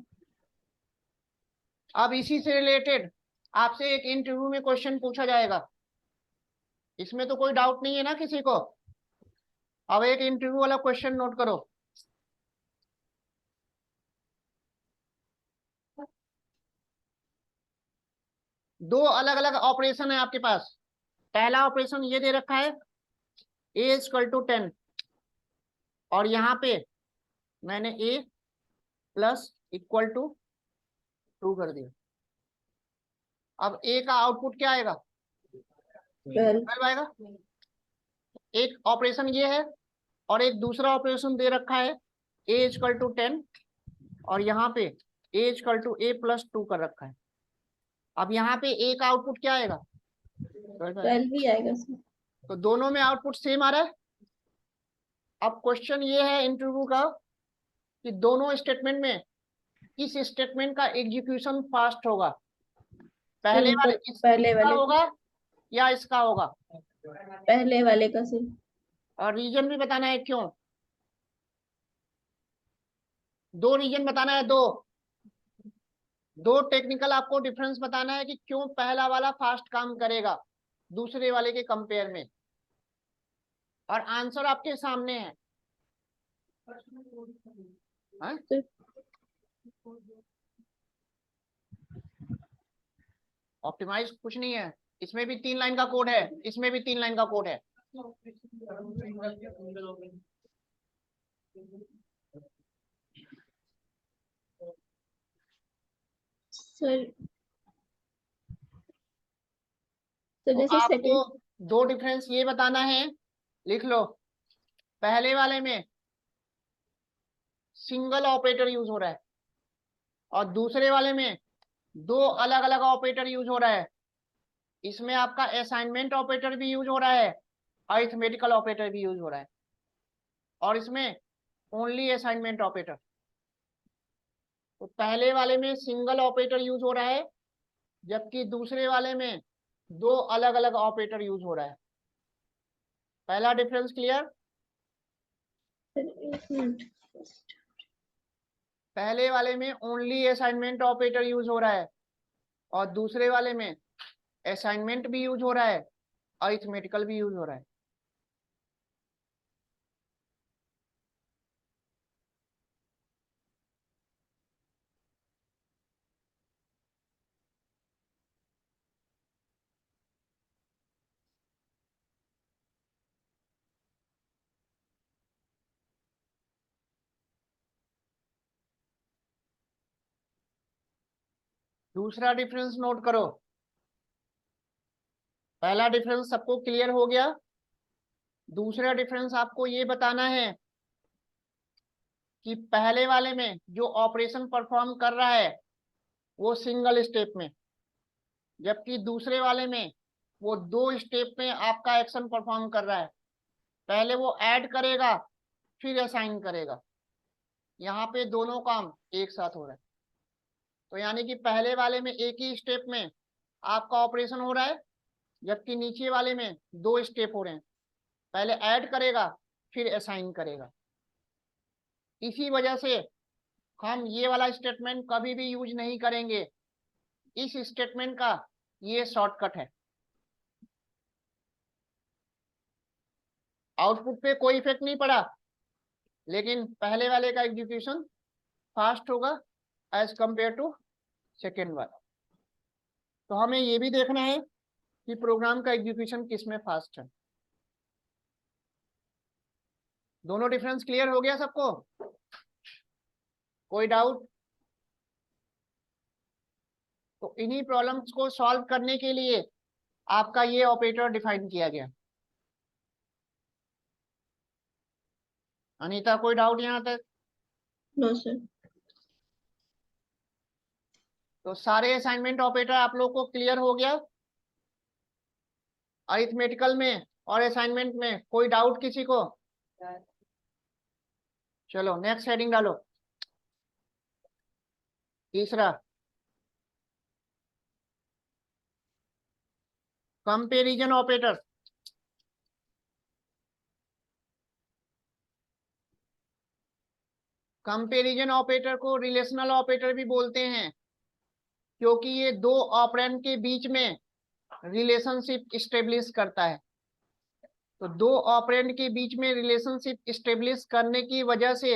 अब इसी से रिलेटेड आपसे एक इंटरव्यू में क्वेश्चन पूछा जाएगा, इसमें तो कोई डाउट नहीं है ना किसी को? अब एक इंटरव्यू वाला क्वेश्चन नोट करो। दो अलग अलग ऑपरेशन है आपके पास। पहला ऑपरेशन ये दे रखा है a इक्वल टू 10, और यहाँ पे मैंने a प्लस इक्वल टू 2 कर दिया। अब a का आउटपुट क्या आएगा? 12 आएगा। एक ऑपरेशन ये है, और एक दूसरा ऑपरेशन दे रखा है a इक्वल टू 10, और यहाँ पे a equal to a plus 2 कर रखा है। अब यहाँ पे a का आउटपुट क्या आएगा? 12 ही आएगा सर। तो दोनों में आउटपुट सेम आ रहा है। अब क्वेश्चन ये है इंटरव्यू का कि दोनों स्टेटमेंट में किस स्टेटमेंट का एग्जीक्यूशन फास्ट होगा? पहले वाले पहले इसका वाले होगा या इसका होगा? पहले वाले का सर। और रीजन भी बताना है क्यों। दो रीजन बताना है, दो टेक्निकल आपको डिफरेंस बताना है कि क्यों पहला वाला फास्ट काम करेगा दूसरे वाले के कंपेयर में, और आंसर आपके सामने है। ऑप्टिमाइज कुछ नहीं है, इसमें भी 3 लाइन का कोड है, इसमें भी 3 लाइन का कोड है। सर तो तो जैसे आपको सेकंड। दो डिफरेंस ये बताना है, लिख लो। पहले वाले में सिंगल ऑपरेटर यूज हो रहा है, और दूसरे वाले में दो अलग अलग ऑपरेटर यूज हो रहा है। इसमें आपका असाइनमेंट ऑपरेटर भी यूज हो रहा है, अरिथमेटिकल ऑपरेटर भी यूज हो रहा है, और इसमें ओनली असाइनमेंट ऑपरेटर। तो पहले वाले में सिंगल ऑपरेटर यूज हो रहा है, जबकि दूसरे वाले में दो अलग अलग ऑपरेटर यूज हो रहा है। पहला डिफरेंस क्लियर? सर एक मिनट। पहले वाले में ओनली असाइनमेंट ऑपरेटर यूज हो रहा है, और दूसरे वाले में असाइनमेंट भी यूज हो रहा है, अरिथमेटिकल भी यूज हो रहा है। दूसरा डिफरेंस नोट करो। पहला डिफरेंस सबको क्लियर हो गया। दूसरा डिफरेंस आपको ये बताना है कि पहले वाले में जो ऑपरेशन परफॉर्म कर रहा है वो सिंगल स्टेप में, जबकि दूसरे वाले में वो दो स्टेप में आपका एक्शन परफॉर्म कर रहा है। पहले वो ऐड करेगा, फिर असाइन करेगा। यहाँ पे दोनों काम एक साथ हो रहा है। तो यानी कि पहले वाले में एक ही स्टेप में आपका ऑपरेशन हो रहा है, जबकि नीचे वाले में दो स्टेप हो रहे हैं। पहले ऐड करेगा, फिर असाइन करेगा। इसी वजह से हम ये वाला स्टेटमेंट कभी भी यूज नहीं करेंगे। इस स्टेटमेंट का ये शॉर्टकट है। आउटपुट पे कोई इफेक्ट नहीं पड़ा, लेकिन पहले वाले का एग्जीक्यूशन फास्ट होगा एज कंपेयर टू सेकेंड वाला। तो हमें ये भी देखना है कि प्रोग्राम का एग्जीक्यूशन किसमें फास्ट है। दोनों डिफरेंस क्लियर हो गया सबको? कोई डाउट? तो इन्हीं प्रॉब्लम्स को सॉल्व करने के लिए आपका ये ऑपरेटर डिफाइन किया गया। अनीता कोई डाउट यहाँ तक? No sir. तो सारे असाइनमेंट ऑपरेटर आप लोग को क्लियर हो गया? अरिथमेटिकल में और असाइनमेंट में कोई डाउट किसी को? चलो नेक्स्ट हेडिंग डालो। तीसरा, कंपैरिजन ऑपरेटर। कंपैरिजन ऑपरेटर को रिलेशनल ऑपरेटर भी बोलते हैं, क्योंकि ये दो ऑपरेंड के बीच में रिलेशनशिप स्टेब्लिश करता है। तो दो ऑपरेंड के बीच में रिलेशनशिप स्टेब्लिश करने की वजह से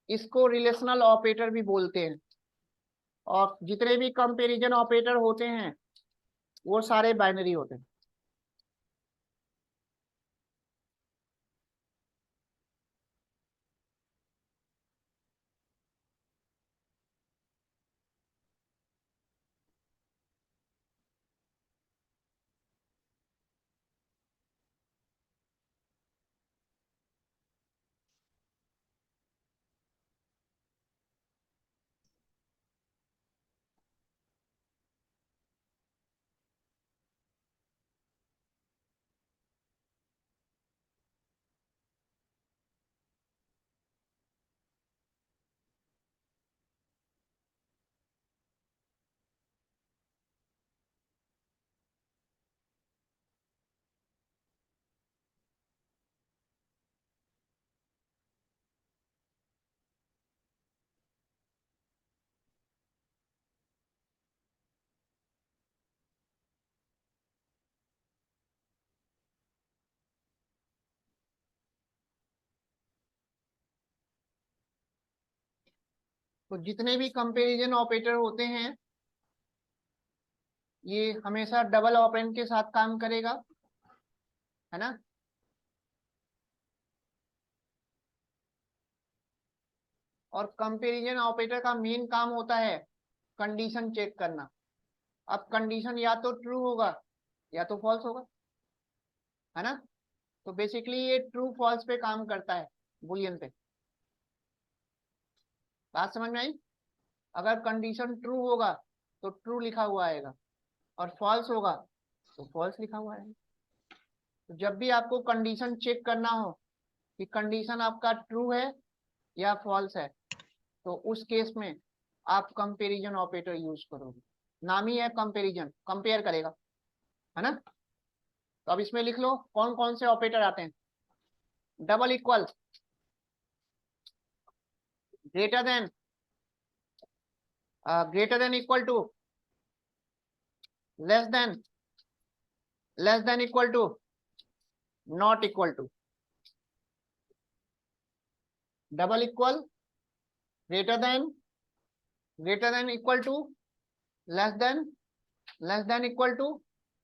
इसको रिलेशनल ऑपरेटर भी बोलते हैं। और जितने भी कंपैरिजन ऑपरेटर होते हैं वो सारे बाइनरी होते हैं। तो जितने भी कंपैरिजन ऑपरेटर होते हैं ये हमेशा डबल ऑपरेंड के साथ काम करेगा, है ना। और कंपैरिजन ऑपरेटर का मेन काम होता है कंडीशन चेक करना। अब कंडीशन या तो ट्रू होगा या तो फॉल्स होगा, है ना। तो बेसिकली ये ट्रू फॉल्स पे काम करता है, बुलियन पे। बात समझ में आई? अगर कंडीशन ट्रू होगा तो ट्रू लिखा हुआ आएगा, और फॉल्स होगा तो फॉल्स लिखा हुआ आएगा। तो जब भी आपको कंडीशन चेक करना हो कि कंडीशन आपका ट्रू है या फॉल्स है, तो उस केस में आप कंपैरिजन ऑपरेटर यूज करोगे। नाम ही है कंपैरिजन, कंपेयर करेगा, है ना। तो अब इसमें लिख लो कौन कौन से ऑपरेटर आते हैं। Double equal, greater than equal to, less than equal to, not equal to. Double equal, greater than equal to, less than equal to,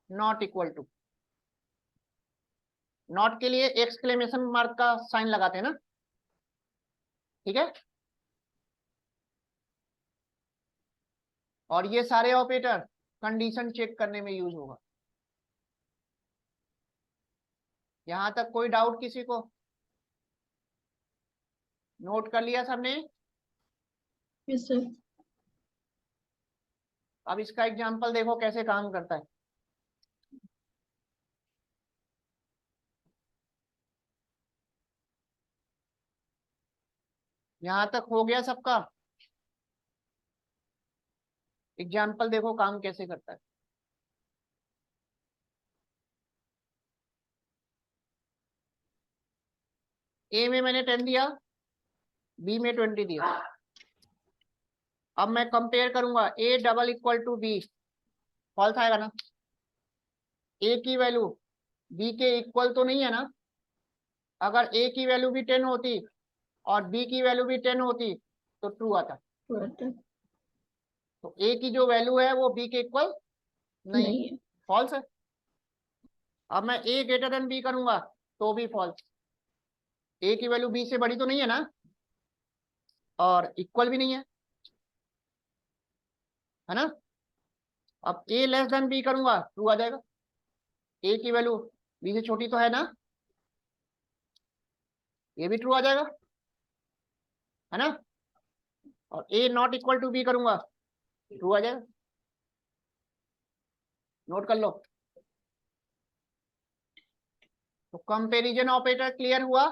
not equal to. Not के लिए एक्सक्लेमेशन मार्क का साइन लगाते हैं ना, ठीक है। और ये सारे ऑपरेटर कंडीशन चेक करने में यूज होगा। यहां तक कोई डाउट किसी को? नोट कर लिया सबने? Yes sir. अब इसका एग्जांपल देखो कैसे काम करता है। यहां तक हो गया सबका? एग्जाम्पल देखो काम कैसे करता है। ए में मैंने 10 दिया, बी में 20 दिया। अब मैं कंपेयर करूंगा, A double equal to B, false आएगा ना। ए की वैल्यू बी के इक्वल तो नहीं है ना। अगर ए की वैल्यू भी 10 होती और बी की वैल्यू भी 10 होती तो ट्रू आता। तो ए की जो वैल्यू है वो बी के इक्वल नहीं है, फॉल्स है। अब मैं ए ग्रेटर देन बी करूंगा तो भी फॉल्स। ए की वैल्यू बी से बड़ी तो नहीं है ना, और इक्वल भी नहीं है ना। अब ए लेस देन बी करूंगा, ट्रू आ जाएगा। ए की वैल्यू बी से छोटी तो है ना, ये भी ट्रू आ जाएगा, है ना। और ए नॉट इक्वल टू बी करूंगा, ट्रू आ जाएगा। नोट कर लो। तो कंपैरिजन ऑपरेटर क्लियर हुआ।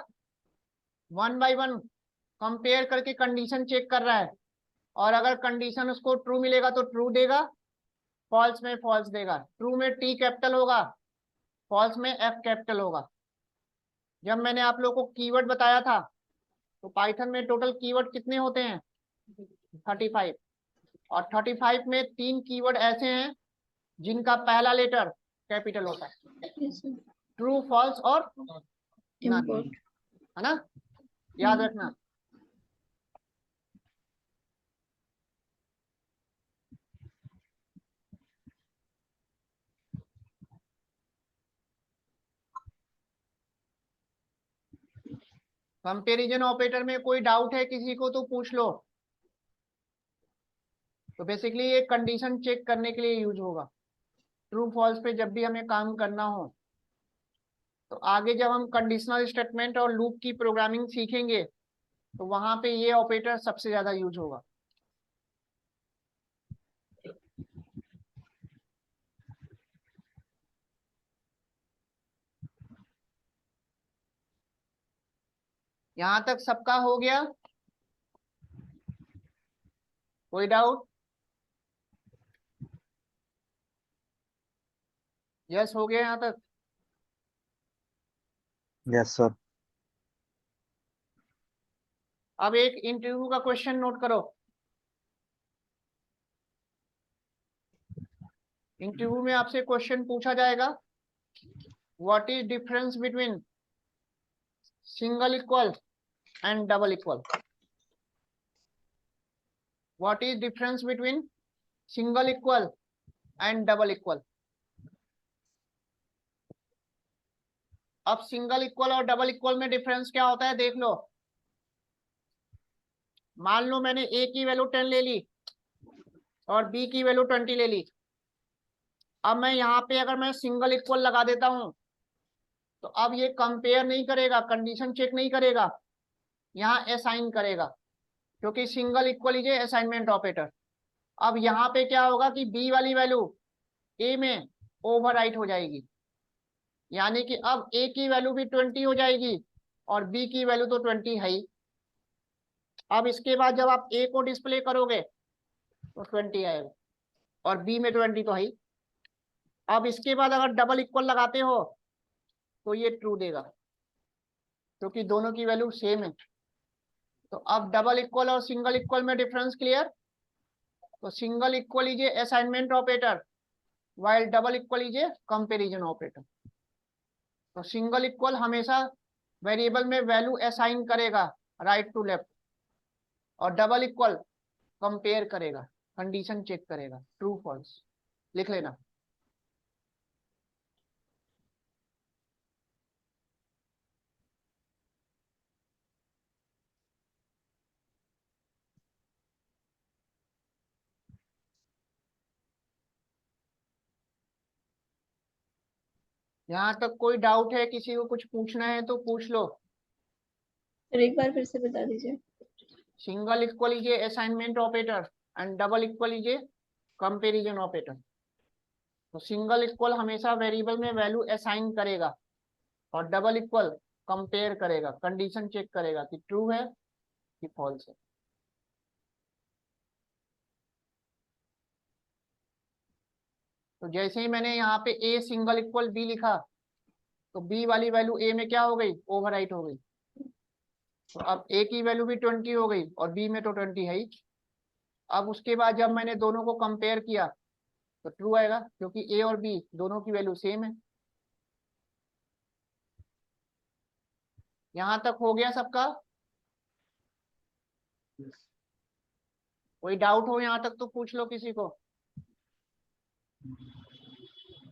वन बाय वन कंपेयर करके कंडीशन चेक कर रहा है, और अगर कंडीशन उसको ट्रू मिलेगा तो ट्रू देगा, फॉल्स में फॉल्स देगा। ट्रू में टी कैपिटल होगा, फॉल्स में एफ कैपिटल होगा। जब मैंने आप लोगों को कीवर्ड बताया था, तो पाइथन में टोटल कीवर्ड कितने होते हैं? 35। और 35 में 3 कीवर्ड ऐसे हैं जिनका पहला लेटर कैपिटल होता है, ट्रू, फॉल्स और नन, है ना। याद रखना। कंपैरिजन ऑपरेटर में कोई डाउट है किसी को तो पूछ लो। तो बेसिकली ये कंडीशन चेक करने के लिए यूज होगा। ट्रू फॉल्स पे जब भी हमें काम करना हो, तो आगे जब हम कंडीशनल स्टेटमेंट और लूप की प्रोग्रामिंग सीखेंगे तो वहां पे ये ऑपरेटर सबसे ज्यादा यूज होगा। यहां तक सबका हो गया? कोई डाउट? यस, हो गया यहां तक? Yes sir. अब एक इंटरव्यू का क्वेश्चन नोट करो। इंटरव्यू में आपसे क्वेश्चन पूछा जाएगा, what is difference between single equal and double equal. What is difference between single equal and double equal. अब सिंगल इक्वल और डबल इक्वल में डिफरेंस क्या होता है देख लो। मान लो मैंने ए की वैल्यू 10 ले ली और बी की वैल्यू 20 ले ली। अब मैं यहाँ पे अगर मैं सिंगल इक्वल लगा देता हूं तो अब ये कंपेयर नहीं करेगा, कंडीशन चेक नहीं करेगा, यहाँ असाइन करेगा, क्योंकि single equal is assignment operator. अब यहाँ पे क्या होगा कि बी वाली वैल्यू ए में ओवरराइट हो जाएगी, यानी कि अब ए की वैल्यू भी 20 हो जाएगी और बी की वैल्यू तो 20 है ही। अब इसके बाद जब आप ए को डिस्प्ले करोगे तो 20 आएगा और बी में 20 तो है ही। अब इसके बाद अगर डबल इक्वल लगाते हो तो ये ट्रू देगा क्योंकि दोनों की वैल्यू सेम है। तो अब डबल इक्वल और सिंगल इक्वल में डिफरेंस क्लियर। तो single equal is a assignment operator while double equal is a comparison operator. तो सिंगल इक्वल हमेशा वेरिएबल में वैल्यू असाइन करेगा राइट टू लेफ्ट और डबल इक्वल कंपेयर करेगा, कंडीशन चेक करेगा ट्रू फॉल्स। लिख लेना। यहाँ तक कोई डाउट है, किसी को कुछ पूछना है तो पूछ लो। सर एक बार फिर से बता दीजिए। Single equal is a assignment operator and double equal is a comparison operator. तो सिंगल इक्वल हमेशा वेरिएबल में वैल्यू असाइन करेगा और डबल इक्वल कंपेयर करेगा, कंडीशन चेक करेगा कि ट्रू है कि फॉल्स है। तो जैसे ही मैंने यहाँ पे ए सिंगल इक्वल बी लिखा तो बी वाली वैल्यू ए में क्या हो गई, ओवरराइट हो गई। तो अब ए की वैल्यू भी 20 हो गई और बी में तो 20 है ही। अब उसके बाद जब मैंने दोनों को कंपेयर किया तो ट्रू आएगा क्योंकि ए और बी दोनों की वैल्यू सेम है। यहां तक हो गया सबका? कोई डाउट हो यहां तक तो पूछ लो किसी को।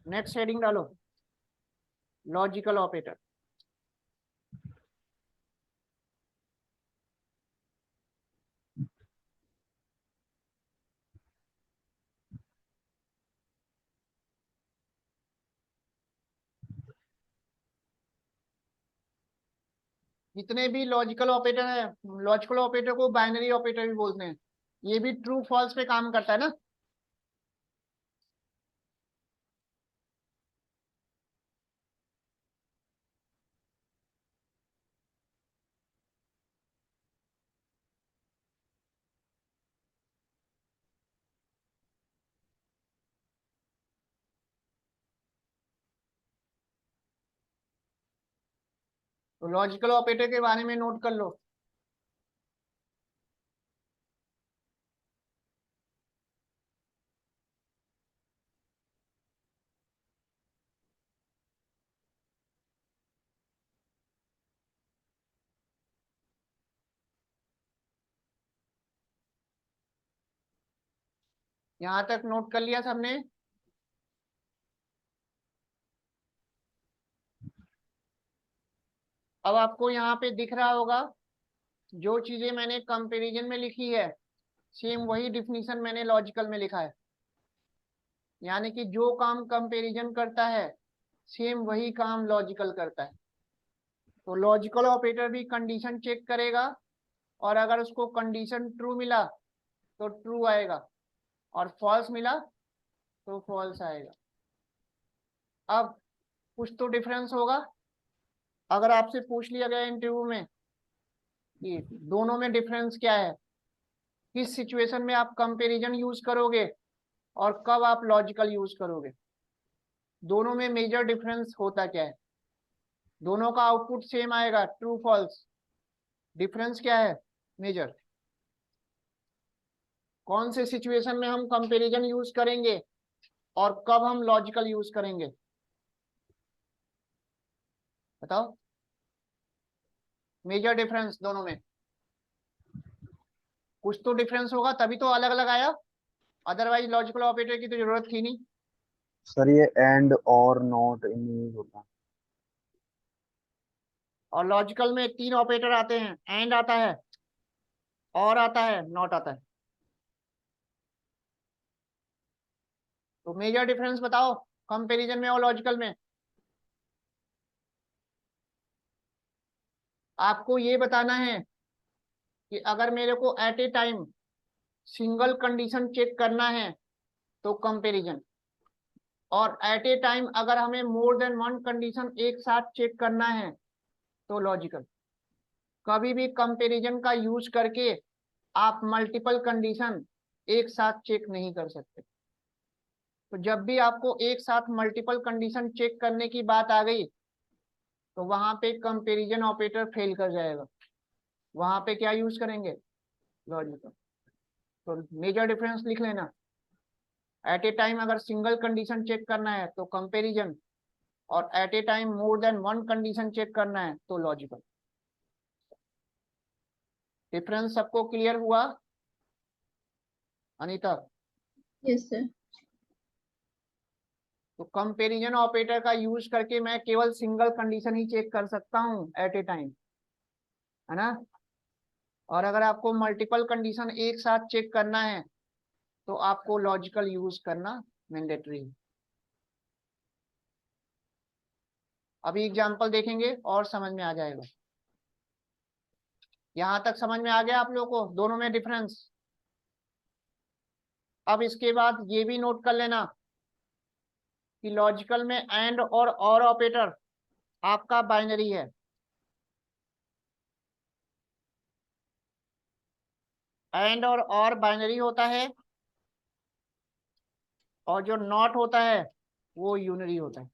नेक्स्ट हेडिंग डालो, लॉजिकल ऑपरेटर। जितने भी लॉजिकल ऑपरेटर है, लॉजिकल ऑपरेटर को बाइनरी ऑपरेटर भी बोलते हैं। ये भी ट्रू फॉल्स पे काम करता है ना। तो लॉजिकल ऑपरेटर के बारे में नोट कर लो। यहां तक नोट कर लिया सबने? अब आपको यहाँ पे दिख रहा होगा जो चीजें मैंने कंपैरिजन में लिखी है सेम वही डिफिनीशन मैंने लॉजिकल में लिखा है। यानी कि जो काम कंपैरिजन करता है सेम वही काम लॉजिकल करता है। तो लॉजिकल ऑपरेटर भी कंडीशन चेक करेगा और अगर उसको कंडीशन ट्रू मिला तो ट्रू आएगा और फॉल्स मिला तो फॉल्स आएगा। अब कुछ तो डिफरेंस होगा। अगर आपसे पूछ लिया गया इंटरव्यू में कि दोनों में डिफरेंस क्या है, किस सिचुएशन में आप कंपैरिजन यूज करोगे और कब आप लॉजिकल यूज करोगे, दोनों में मेजर डिफरेंस होता क्या है? दोनों का आउटपुट सेम आएगा, ट्रू फॉल्स। डिफरेंस क्या है मेजर? कौन से सिचुएशन में हम कंपैरिजन यूज करेंगे और कब हम लॉजिकल यूज करेंगे, बताओ। मेजर डिफरेंस दोनों में कुछ तो डिफरेंस होगा तभी तो अलग अलग आया, अदरवाइज लॉजिकल ऑपरेटर की तो जरूरत थी नहीं। सर ये एंड और नॉट इनमें यूज होता है। और लॉजिकल में 3 ऑपरेटर आते हैं, एंड आता है, और आता है, नॉट आता है। तो मेजर डिफरेंस बताओ कंपैरिजन में और लॉजिकल में। आपको ये बताना है कि अगर मेरे को at a time single condition check करना है तो कंपैरिजन, और एट ए टाइम अगर हमें मोर देन वन कंडीशन एक साथ चेक करना है तो लॉजिकल। कभी भी कंपैरिजन का यूज करके आप मल्टीपल कंडीशन एक साथ चेक नहीं कर सकते। तो जब भी आपको एक साथ मल्टीपल कंडीशन चेक करने की बात आ गई तो वहां पे कंपैरिजन ऑपरेटर फेल कर जाएगा। वहां पे क्या यूज करेंगे? लॉजिकल। तो मेजर डिफरेंस लिख लेना। एट ए टाइम अगर सिंगल कंडीशन चेक करना है तो कंपैरिजन, और at a time more than one condition check करना है तो लॉजिकल। डिफरेंस सबको क्लियर हुआ अनीता? Yes sir. तो कंपैरिजन ऑपरेटर का यूज करके मैं केवल सिंगल कंडीशन ही चेक कर सकता हूं एट ए टाइम, है ना। और अगर आपको मल्टीपल कंडीशन एक साथ चेक करना है तो आपको लॉजिकल यूज करना मैंडेटरी है। अभी एग्जांपल देखेंगे और समझ में आ जाएगा। यहां तक समझ में आ गया आप लोगों को दोनों में डिफरेंस? अब इसके बाद ये भी नोट कर लेना कि लॉजिकल में एंड और ऑपरेटर आपका बाइनरी है। एंड और बाइनरी होता है, और जो नॉट होता है वो यूनरी होता है।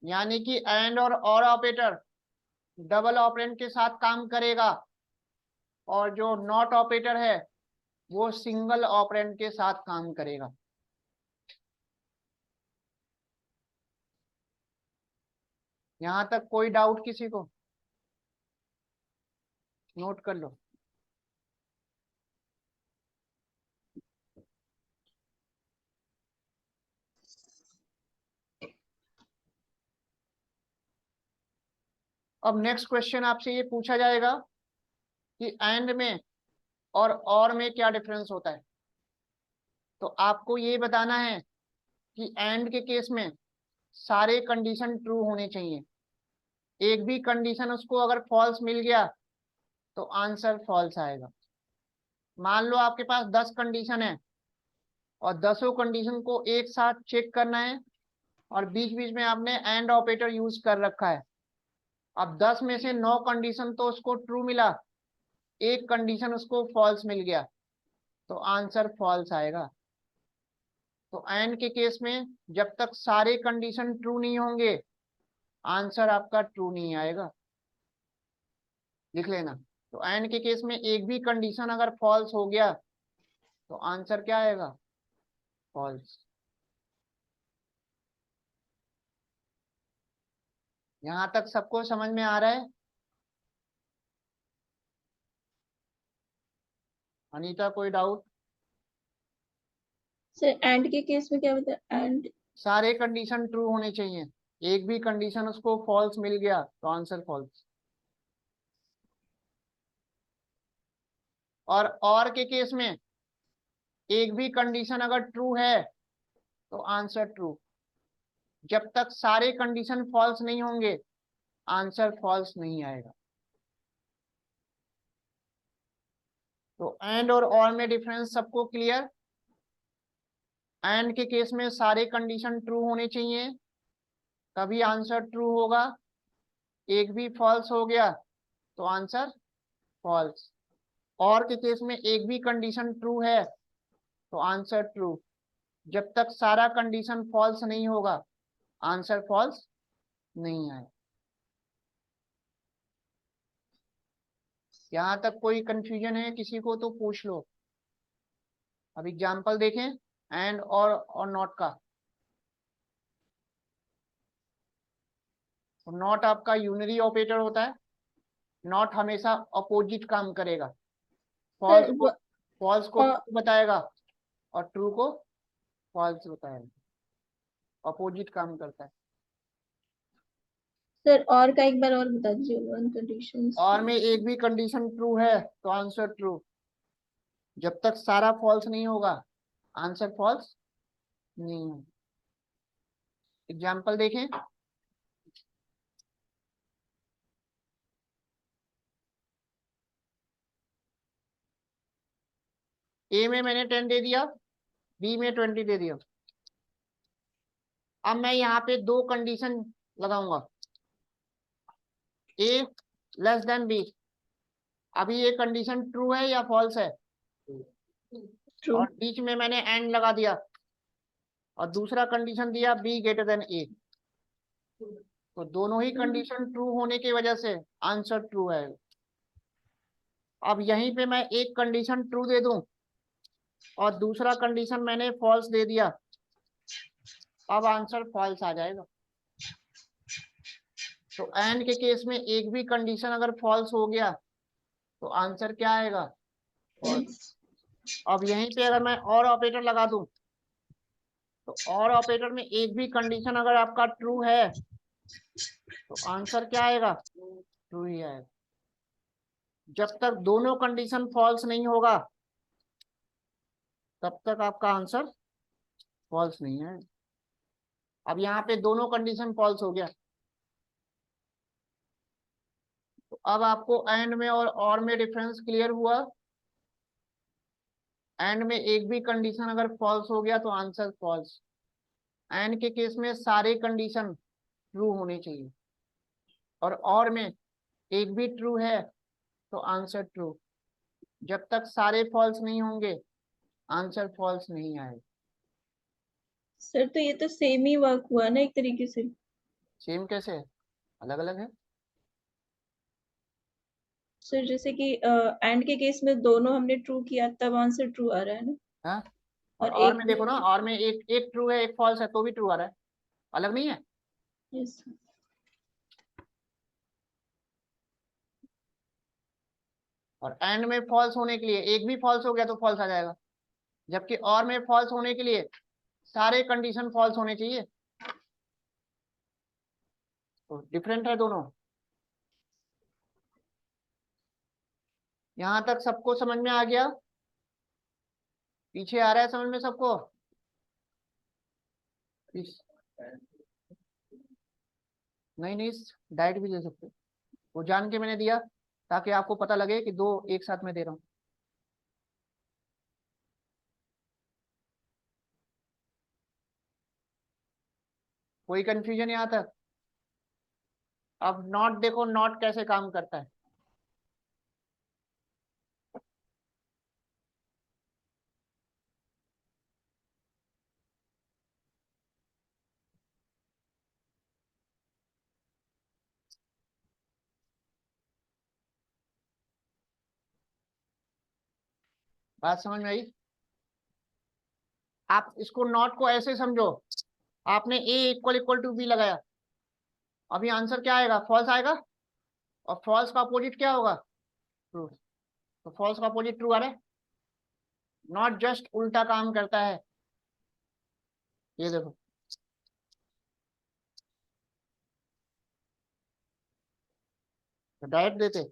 यानी कि एंड और ऑपरेटर डबल ऑपरेंड के साथ काम करेगा, और जो नॉट ऑपरेटर है वो सिंगल ऑपरेंड के साथ काम करेगा। यहां तक कोई डाउट किसी को? नोट कर लो। अब नेक्स्ट क्वेश्चन आपसे ये पूछा जाएगा कि एंड में और में क्या डिफरेंस होता है। तो आपको ये बताना है कि एंड के केस में सारे कंडीशन ट्रू होने चाहिए। एक भी कंडीशन उसको अगर फॉल्स मिल गया तो आंसर फॉल्स आएगा। मान लो आपके पास 10 कंडीशन है और 10 कंडीशन को एक साथ चेक करना है, और बीच बीच में आपने एंड ऑपरेटर यूज कर रखा है। अब 10 में से 9 कंडीशन तो उसको ट्रू मिला, एक कंडीशन उसको फॉल्स मिल गया, तो आंसर फॉल्स आएगा। तो एंड के केस में जब तक सारे कंडीशन ट्रू नहीं होंगे आंसर आपका ट्रू नहीं आएगा। लिख लेना। तो एंड के केस में एक भी कंडीशन अगर फॉल्स हो गया तो आंसर क्या आएगा? फॉल्स। यहां तक सबको समझ में आ रहा है? अनीता कोई डाउट? सर एंड के केस में क्या बताया? एंड सारे कंडीशन ट्रू होने चाहिए, एक भी कंडीशन उसको फॉल्स मिल गया तो आंसर फॉल्स। और के केस में एक भी कंडीशन अगर ट्रू है तो आंसर ट्रू। जब तक सारे कंडीशन फॉल्स नहीं होंगे आंसर फॉल्स नहीं आएगा। तो एंड और में डिफरेंस सबको क्लियर? एंड के केस में सारे कंडीशन ट्रू होने चाहिए तभी आंसर ट्रू होगा। एक भी फॉल्स हो गया तो आंसर फॉल्स। और के केस में एक भी कंडीशन ट्रू है तो आंसर ट्रू। जब तक सारा कंडीशन फॉल्स नहीं होगा आंसर फॉल्स नहीं आए। यहां तक कोई कंफ्यूजन है किसी को तो पूछ लो। अब एग्जांपल देखें एंड और नॉट का। तो नॉट आपका यूनरी ऑपरेटर होता है। नॉट हमेशा अपोजिट काम करेगा। फॉल्स सर को फॉल्स को और ट्रू बताएगा और ट्रू को फॉल्स बताएगा। अपोजिट काम करता है। सर और का एक बार और बता दीजिए वन कंडीशंस। और में एक भी कंडीशन ट्रू है तो आंसर ट्रू। जब तक सारा फॉल्स नहीं होगा आंसर फॉल्स नहीं है। एग्जाम्पल देखें। ए में मैंने 10 दे दिया, बी में 20 दे दिया। अब मैं यहाँ पे दो कंडीशन लगाऊंगा, ए लेस देन बी। अभी ये कंडीशन ट्रू है या फॉल्स है? ट्रू। और बीच में मैंने एंड लगा दिया और दूसरा कंडीशन दिया बी ग्रेटर देन ए। तो दोनों ही कंडीशन ट्रू होने की वजह से आंसर ट्रू है। अब यहीं पे मैं एक कंडीशन ट्रू दे दूं और दूसरा कंडीशन मैंने फॉल्स दे दिया, अब आंसर फॉल्स आ जाएगा। तो एंड के केस में एक भी कंडीशन अगर फॉल्स हो गया तो आंसर क्या आएगा? फॉल्स। अब यहीं पे अगर मैं और ऑपरेटर लगा दूं तो और ऑपरेटर में एक भी कंडीशन अगर आपका ट्रू है तो आंसर क्या आएगा? ट्रू ही आएगा। जब तक दोनों कंडीशन फॉल्स नहीं होगा तब तक आपका आंसर फॉल्स नहीं है। अब यहाँ पे दोनों कंडीशन फॉल्स हो गया, तो अब आपको एंड में और में डिफरेंस क्लियर हुआ। एंड में एक भी कंडीशन अगर फॉल्स हो गया तो आंसर फॉल्स। एंड के केस में सारे कंडीशन ट्रू होनी चाहिए और में एक भी ट्रू है तो आंसर ट्रू। जब तक सारे फॉल्स नहीं होंगे आंसर फॉल्स नहीं आएगा। सर तो ये तो सेम ही वर्क हुआ ना एक तरीके से। सेम कैसे है? अलग अलग है। सर जैसे कि एंड के केस में दोनों हमने ट्रू किया तब आंसर ट्रू आ रहा है ना। हाँ, और और एक में देखो ना, और में एक एक ट्रू है एक फॉल्स है तो भी ट्रू आ रहा है, अलग नहीं है। यस। और एंड में फॉल्स होने के लिए एक भी फॉल्स हो गया तो फॉल्स आ जाएगा, जबकि और में फॉल्स होने के लिए सारे कंडीशन फॉल्स होने चाहिए। तो डिफरेंट है दोनों। यहां तक सबको समझ में आ गया? पीछे आ रहा है समझ में सबको? नहीं नहीं, डाइट भी दे सकते, वो जान के मैंने दिया ताकि आपको पता लगे कि दो एक साथ में दे रहा हूँ। कोई कंफ्यूजन यहाँ तक? अब नॉट देखो, नॉट कैसे काम करता है। बात समझ में आई? आप इसको नॉट को ऐसे समझो, आपने ए इक्वल इक्वल टू बी लगाया, अभी आंसर क्या आएगा? फॉल्स आएगा। और फॉल्स का अपोजिट क्या होगा? ट्रू। तो फॉल्स का अपोजिट ट्रू आ रहा है। नॉट जस्ट उल्टा काम करता है। ये देखो, तो डायरेक्ट देते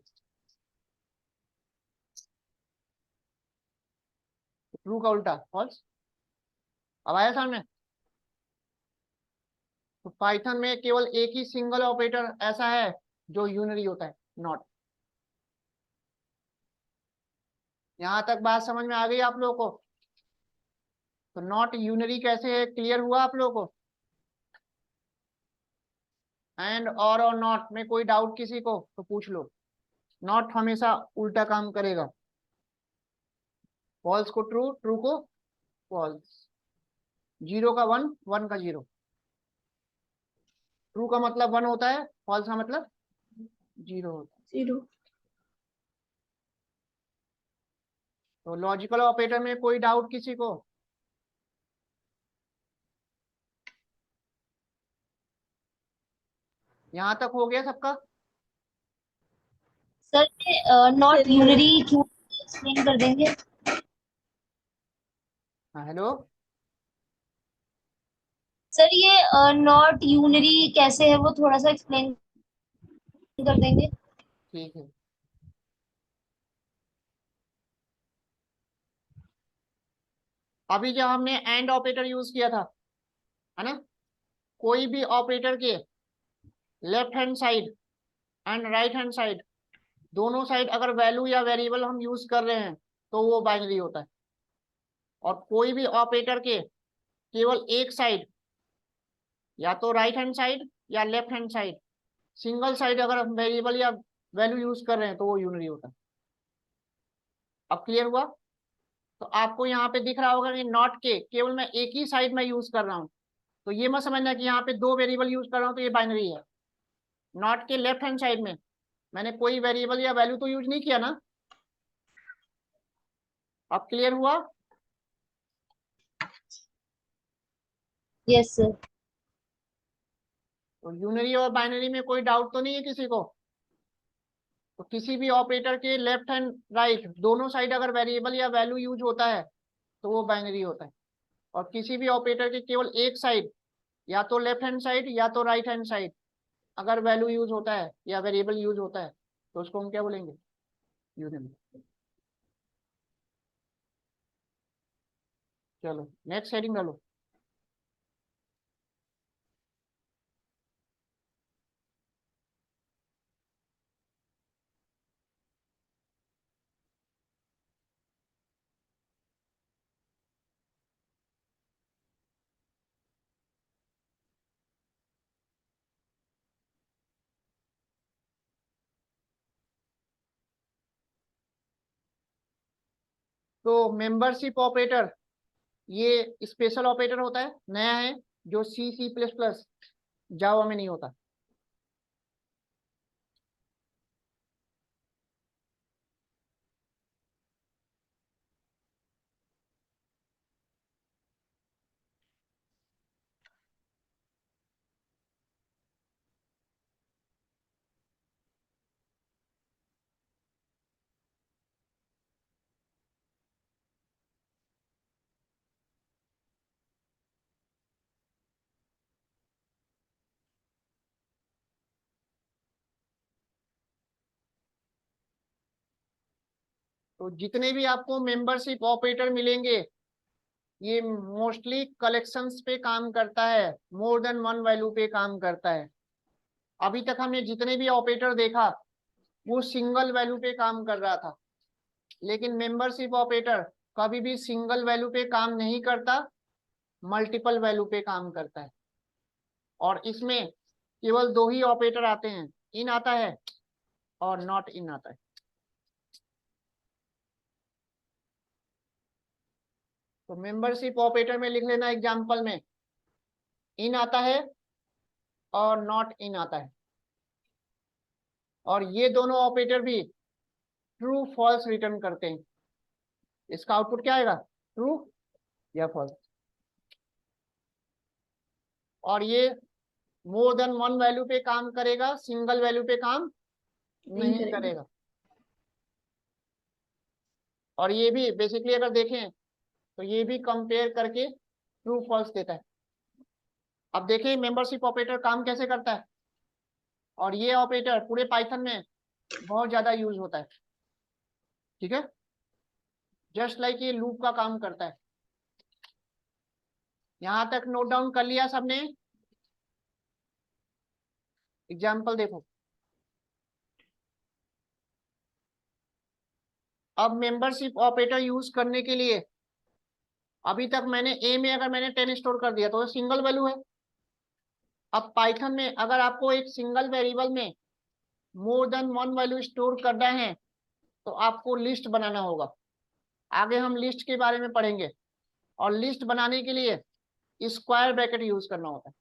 ट्रू का उल्टा फॉल्स। अब आया सामने? तो पाइथन में केवल एक ही सिंगल ऑपरेटर ऐसा है जो यूनरी होता है, नॉट। यहां तक बात समझ में आ गई आप लोगों को? तो नॉट यूनरी कैसे है, क्लियर हुआ आप लोगों को? एंड और नॉट में कोई डाउट किसी को तो पूछ लो। नॉट हमेशा उल्टा काम करेगा, फॉल्स को ट्रू, ट्रू को फॉल्स। जीरो का वन, वन का जीरो। ट्रू का मतलब वन होता है, फॉल्स का मतलब जीरो होता है। जीरो। तो लॉजिकल ऑपरेटर में कोई डाउट किसी को? यहां तक हो गया सबका? सर नॉट सर ये यूनरी क्यों एक्सप्लेन कर देंगे? हाँ हेलो। सर ये नॉट यूनरी कैसे है वो थोड़ा सा एक्सप्लेन कर देंगे? ठीक है, अभी जब हमने एंड ऑपरेटर यूज किया था, है ना, कोई भी ऑपरेटर के left hand side and right hand side, दोनों साइड अगर वैल्यू या वेरिएबल हम यूज कर रहे हैं तो वो बाइनरी होता है। और कोई भी ऑपरेटर के केवल एक साइड, या तो राइट हैंड साइड या left hand side, single side अगर हम वेरिएबल या वैल्यू यूज कर रहे हैं तो वो यूनरी होता है। अब क्लियर हुआ? तो आपको यहाँ पे दिख रहा होगा कि नॉट के केवल मैं एक ही साइड में यूज कर रहा हूँ, तो ये मत समझना कि यहाँ पे दो वेरिएबल यूज कर रहा हूँ तो ये बाइनरी है। नॉट के लेफ्ट हैंड साइड में मैंने कोई वेरिएबल या वैल्यू तो यूज नहीं किया ना। अब क्लियर हुआ? Yes sir. तो यूनरी और बाइनरी में कोई डाउट तो नहीं है किसी को? तो किसी भी ऑपरेटर के लेफ्ट एंड राइट दोनों साइड अगर वेरिएबल या वैल्यू यूज होता है तो वो बाइनरी होता है। और किसी भी ऑपरेटर के केवल एक साइड, या तो लेफ्ट हैंड साइड या तो राइट हैंड साइड, अगर वैल्यू यूज होता है या वेरिएबल यूज होता है तो उसको हम क्या बोलेंगे? यूनरी। चलो नेक्स्ट हेडिंग डालो। तो मेंबरशिप ऑपरेटर ये स्पेशल ऑपरेटर होता है, नया है, जो C++ जावा में नहीं होता। तो जितने भी आपको मेंबरशिप ऑपरेटर मिलेंगे ये मोस्टली कलेक्शंस पे काम करता है, मोर देन वन वैल्यू पे काम करता है। अभी तक हमने जितने भी ऑपरेटर देखा वो सिंगल वैल्यू पे काम कर रहा था, लेकिन मेंबरशिप ऑपरेटर कभी भी सिंगल वैल्यू पे काम नहीं करता, मल्टीपल वैल्यू पे काम करता है। और इसमें केवल दो ही ऑपरेटर आते हैं, इन आता है और नॉट इन आता है। तो मेंबरशिप ऑपरेटर में लिख लेना एग्जांपल में, इन आता है और नॉट इन आता है। और ये दोनों ऑपरेटर भी ट्रू फॉल्स रिटर्न करते हैं। इसका आउटपुट क्या आएगा? ट्रू या फॉल्स। और ये मोर देन वन वैल्यू पे काम करेगा, सिंगल वैल्यू पे काम नहीं करेगा। और ये भी बेसिकली अगर देखें तो ये भी कंपेयर करके ट्रू फॉल्स देता है। अब देखें मेंबरशिप ऑपरेटर काम कैसे करता है, और ये ऑपरेटर पूरे पाइथन में बहुत ज्यादा यूज होता है। ठीक है, जस्ट लाइक ये लूप का काम करता है। यहां तक नोट डाउन कर लिया सबने? एग्जाम्पल देखो। अब मेंबरशिप ऑपरेटर यूज करने के लिए अभी तक मैंने ए में अगर मैंने 10 स्टोर कर दिया तो सिंगल वैल्यू है। अब पाइथन में अगर आपको एक सिंगल वेरिएबल में मोर देन वन वैल्यू स्टोर करना है तो आपको लिस्ट बनाना होगा। आगे हम लिस्ट के बारे में पढ़ेंगे। और लिस्ट बनाने के लिए स्क्वायर ब्रैकेट यूज करना होता है।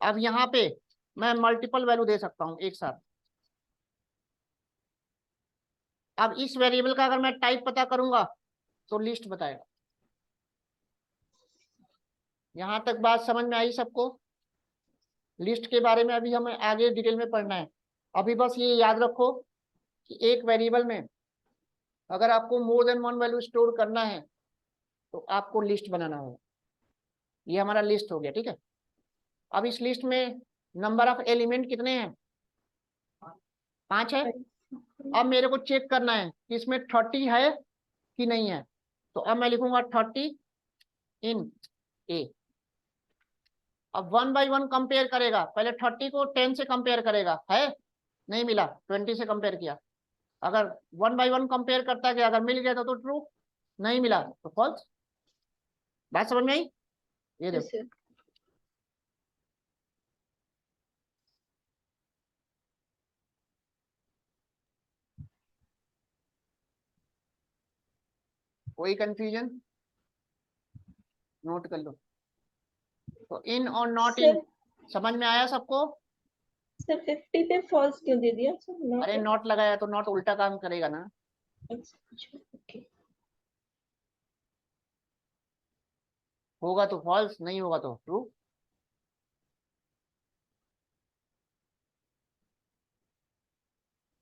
अब यहाँ पे मैं मल्टीपल वैल्यू दे सकता हूँ एक साथ। अब इस वेरिएबल का अगर मैं टाइप पता करूंगा तो लिस्ट बताएगा। यहां तक बात समझ में आई सबको? लिस्ट के बारे में अभी हमें आगे डिटेल में पढ़ना है। अभी बस ये याद रखो कि एक वेरिएबल में अगर आपको मोर देन वन वैल्यू स्टोर करना है तो आपको लिस्ट बनाना होगा। ये हमारा लिस्ट हो गया, ठीक है। अब इस लिस्ट में नंबर ऑफ एलिमेंट कितने हैं? 5 है। अब मेरे को चेक करना है कि इसमें 30 है कि नहीं है, तो अब मैं लिखूंगा 30 इन ए। अब 1 बाई 1 कंपेयर करेगा, पहले 30 को 10 से कंपेयर करेगा, है नहीं मिला, 20 से कंपेयर किया। अगर 1 बाई 1 कंपेयर करता गया, अगर मिल गया तो ट्रू, नहीं मिला तो फॉल्स। बात समझ में आई? ये देखो, Yes, sir. कोई कंफ्यूजन? नोट कर लो। तो इन और नॉट Sir, इन समझ में आया सबको? sir 50 पे false क्यों दे दिया? Sir, not अरे है? नॉट लगाया तो नॉट उल्टा काम करेगा ना। अच्छा, okay. होगा तो फॉल्स, नहीं होगा तो ट्रू।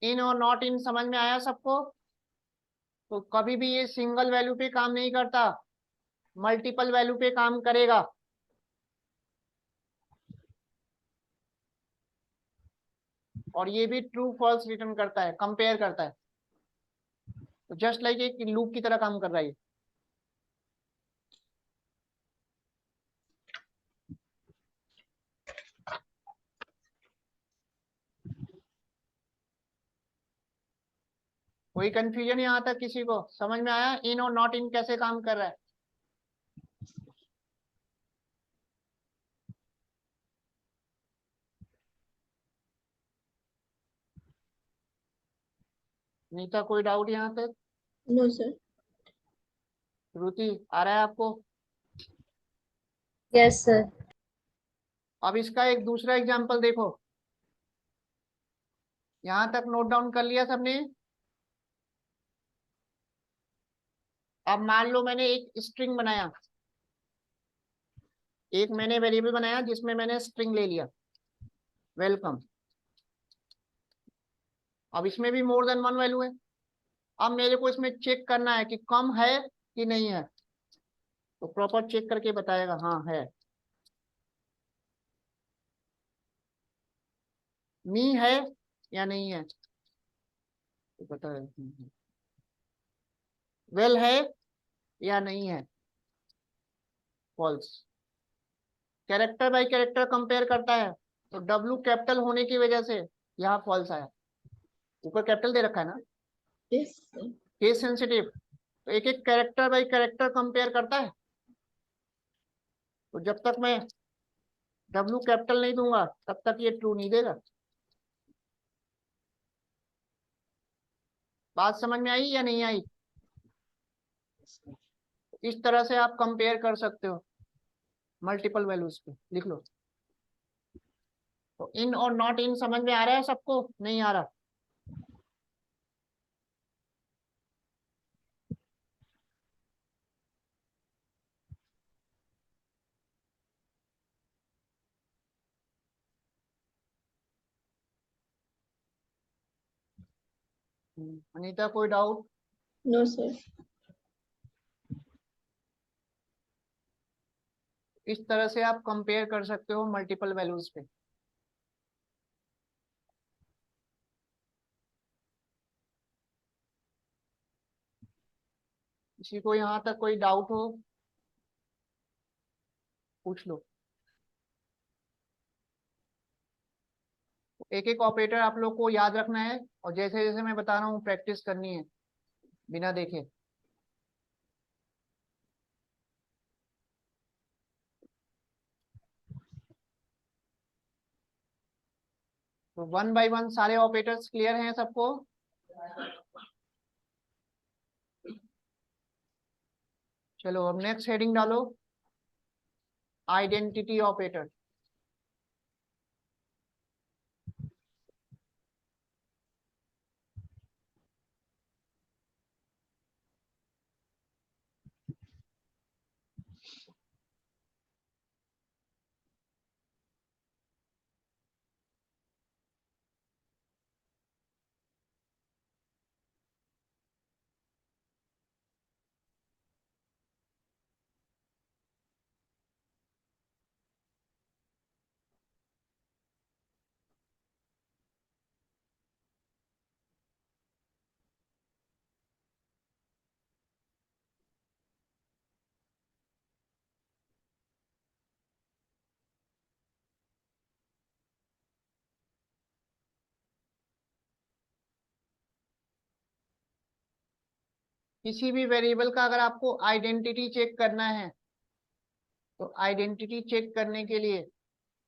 इन और नॉट इन समझ में आया सबको? तो कभी भी ये सिंगल वैल्यू पे काम नहीं करता, मल्टीपल वैल्यू पे काम करेगा। और ये भी ट्रू फॉल्स रिटर्न करता है, कंपेयर करता है। तो जस्ट लाइक एक लूप की तरह काम कर रहा है। कोई कंफ्यूजन यहाँ तक किसी को समझ में आया इन और नॉट इन कैसे काम कर रहा है? नीता कोई डाउट यहाँ तक? No, sir. श्रुति आ रहा है आपको? Yes sir. अब इसका एक दूसरा एग्जांपल देखो। यहाँ तक नोट डाउन कर लिया सबने? अब मान लो मैंने एक स्ट्रिंग बनाया, एक मैंने वेरिएबल बनाया जिसमें मैंने स्ट्रिंग ले लिया, वेलकम। अब इसमें भी मोर देन वन वैल्यू है। अब मेरे को इसमें चेक करना है कि कम है कि नहीं है। तो प्रॉपर चेक करके बताएगा हाँ है। मी है या नहीं है? तो बताए वेल है या नहीं है? False. Character by character compare करता है, तो डब्ल्यू कैपिटल होने की वजह से यहाँ फॉल्स आया। ऊपर कैपिटल दे रखा है ना, Yes, sir. Case sensitive. तो एक एक कैरेक्टर बाय कैरेक्टर कंपेयर करता है। तो जब तक मैं डब्ल्यू कैपिटल नहीं दूंगा तब तक ये ट्रू नहीं देगा। बात समझ में आई या नहीं आई? इस तरह से आप कंपेयर कर सकते हो मल्टीपल वैल्यूज पे। लिख लो। तो इन और नॉट इन समझ में आ रहा है सबको, नहीं आ रहा? अनीता कोई डाउट? No, sir. इस तरह से आप कंपेयर कर सकते हो मल्टीपल वैल्यूज पे। किसी को यहाँ तक कोई डाउट हो पूछ लो। एक एक ऑपरेटर आप लोग को याद रखना है, और जैसे जैसे मैं बता रहा हूँ प्रैक्टिस करनी है बिना देखे। तो वन बाय वन सारे ऑपरेटर्स क्लियर हैं सबको? चलो अब नेक्स्ट हेडिंग डालो, आइडेंटिटी ऑपरेटर। किसी भी वेरिएबल का अगर आपको आइडेंटिटी चेक करना है तो आइडेंटिटी चेक करने के लिए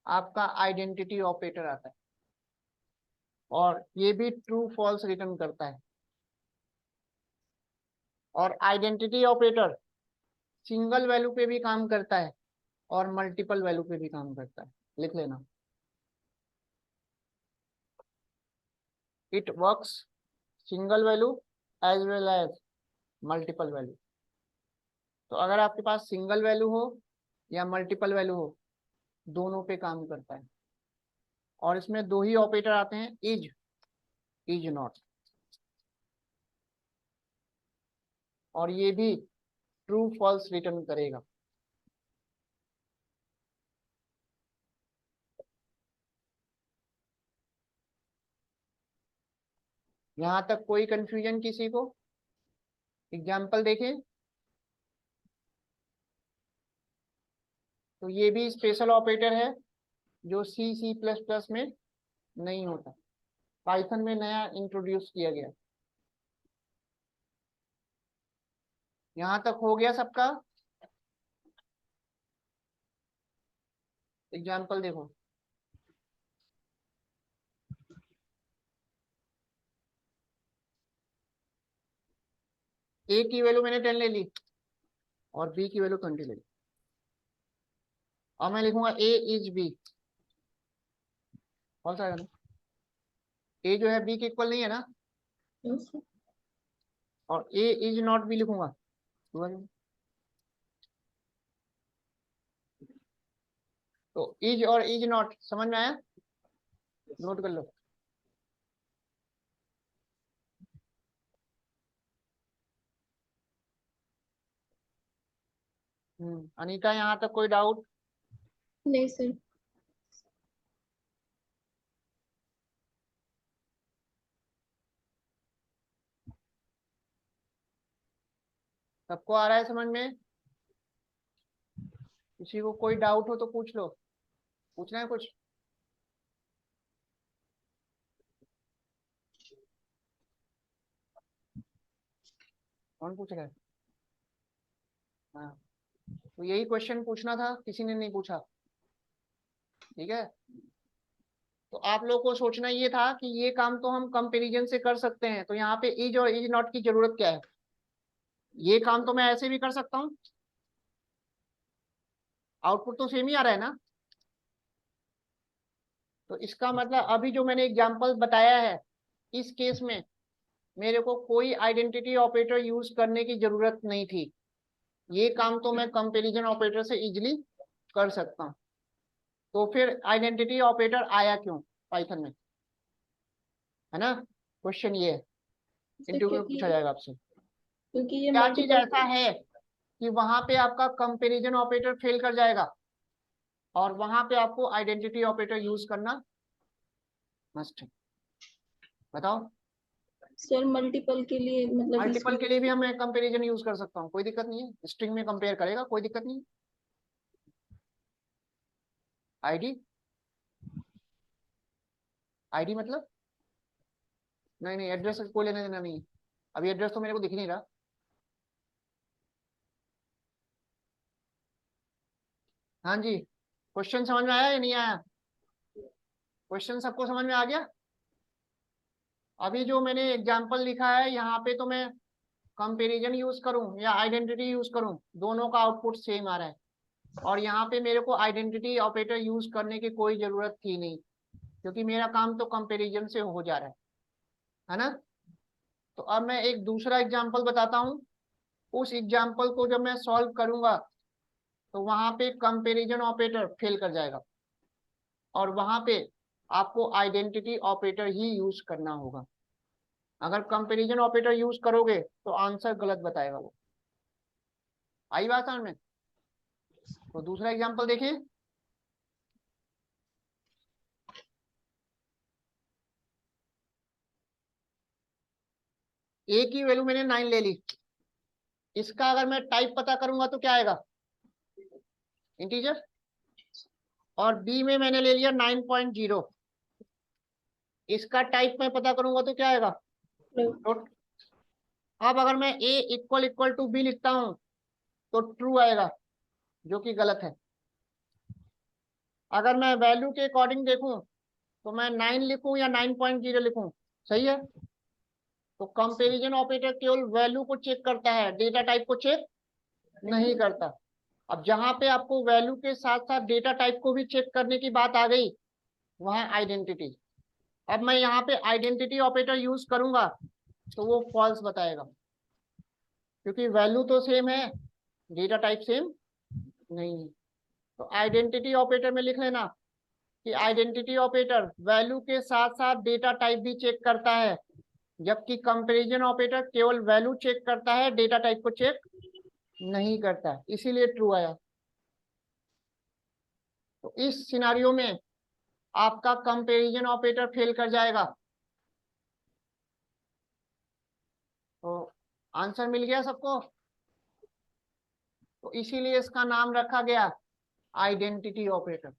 आपका आइडेंटिटी ऑपरेटर आता है और ये भी ट्रू फॉल्स रिटर्न करता है। और आइडेंटिटी ऑपरेटर सिंगल वैल्यू पे भी काम करता है और मल्टीपल वैल्यू पे भी काम करता है, लिख लेना। It works single value as well as multiple value. तो अगर आपके पास सिंगल वैल्यू हो या मल्टीपल वैल्यू हो, दोनों पे काम करता है। और इसमें दो ही ऑपरेटर आते हैं, इज नॉट, और ये भी ट्रू फॉल्स रिटर्न करेगा। यहां तक कोई कंफ्यूजन किसी को? एग्जाम्पल देखें तो ये भी स्पेशल ऑपरेटर है जो C++ में नहीं होता, पाइथन में नया इंट्रोड्यूस किया गया। यहां तक हो गया सबका? एग्जाम्पल देखो, ए की वैल्यू मैंने 10 ले ली और बी की वैल्यू 20 ले ली, और मैं लिखूंगा ए इज बी। कौन सा है? ए जो है बी के इक्वल नहीं है ना, और ए इज नॉट भी लिखूंगा। तो इज और इज नॉट समझ में आया? नोट कर लो। अनीता, यहाँ तक कोई डाउट? नहीं सर। सबको आ रहा है समझ में? किसी को कोई डाउट हो तो पूछ लो, पूछना है कुछ? कौन पूछ रहा है? हाँ, तो यही क्वेश्चन पूछना था, किसी ने नहीं पूछा। ठीक है, तो आप लोगों को सोचना ये था कि ये काम तो हम कंपैरिजन से कर सकते हैं, तो यहाँ पे इज और इज नॉट की जरूरत क्या है? ये काम तो मैं ऐसे भी कर सकता हूँ, आउटपुट तो सेम ही आ रहा है ना। तो इसका मतलब अभी जो मैंने एग्जांपल बताया है, इस केस में मेरे को कोई आइडेंटिटी ऑपरेटर यूज करने की जरूरत नहीं थी। ये काम तो मैं कंपैरिजन ऑपरेटर से इजीली कर सकता हूँ। तो फिर आइडेंटिटी ऑपरेटर आया क्यों पाइथन में, है ना? क्वेश्चन ये है, इंटरव्यू में पूछा जाएगा आपसे। क्योंकि ये क्या चीज मल्टीपल। ऐसा है कि वहां पे आपका कंपैरिजन ऑपरेटर फेल कर जाएगा और वहां पे आपको आइडेंटिटी ऑपरेटर यूज करना मस्ट है? बताओ। सर मल्टीपल के लिए मतलब मल्टीपल इसमें के लिए भी हम कंपैरिजन यूज कर सकता हूँ, कोई दिक्कत नहीं है। स्ट्रिंग में कंपेयर करेगा, कोई दिक्कत नहीं। आईडी, आईडी मतलब नहीं नहीं, एड्रेस को लेने देना नहीं। अभी एड्रेस तो मेरे को दिख नहीं रहा। हाँ जी, क्वेश्चन समझ में आया या नहीं आया? क्वेश्चन सबको समझ में आ गया? अभी जो मैंने एग्जांपल लिखा है यहाँ पे, तो मैं कंपैरिजन यूज करूं या आइडेंटिटी यूज करूं, दोनों का आउटपुट सेम आ रहा है। और यहाँ पे मेरे को आइडेंटिटी ऑपरेटर यूज करने की कोई जरूरत थी नहीं, क्योंकि मेरा काम तो कंपैरिजन से हो जा रहा है ना? तो अब मैं एक दूसरा एग्जांपल बताता हूँ। उस एग्जांपल को जब मैं सॉल्व करूंगा तो वहां पे कंपैरिजन ऑपरेटर फेल कर जाएगा और वहां पे आपको आइडेंटिटी ऑपरेटर ही यूज करना होगा। अगर कंपैरिजन ऑपरेटर यूज करोगे तो आंसर गलत बताएगा वो। आई बात समझ में? तो दूसरा एग्जांपल देखें। ए की वैल्यू मैंने 9 ले ली, इसका अगर मैं टाइप पता करूंगा तो क्या आएगा? इंटीजर। और बी में मैंने ले लिया 9.0, इसका टाइप मैं पता करूंगा तो क्या आएगा? फ्लोट। अब अगर मैं ए इक्वल इक्वल टू बी लिखता हूं तो ट्रू आएगा, जो कि गलत है। अगर मैं वैल्यू के अकॉर्डिंग देखूं तो मैं 9 लिखूं या 9.0 लिखूं, सही है। तो कंपैरिजन ऑपरेटर केवल वैल्यू को चेक करता है, डेटा टाइप को चेक नहीं करता। अब जहां पे आपको वैल्यू के साथ साथ डेटा टाइप को भी चेक करने की बात आ गई, वहां आइडेंटिटी। अब मैं यहाँ पे आइडेंटिटी ऑपरेटर यूज करूंगा तो वो फॉल्स बताएगा, क्योंकि वैल्यू तो सेम है, डेटा टाइप सेम नहीं है। तो आइडेंटिटी ऑपरेटर में लिख लेना कि आइडेंटिटी ऑपरेटर वैल्यू के साथ साथ डेटा टाइप भी चेक करता है, जबकि कंपैरिजन ऑपरेटर केवल वैल्यू चेक करता है, डेटा टाइप को चेक नहीं करता है, इसीलिए ट्रू आया। तो इस सिनारियो में आपका कंपैरिजन ऑपरेटर फेल कर जाएगा। तो आंसर मिल गया सबको। तो इसीलिए इसका नाम रखा गया आइडेंटिटी ऑपरेटर।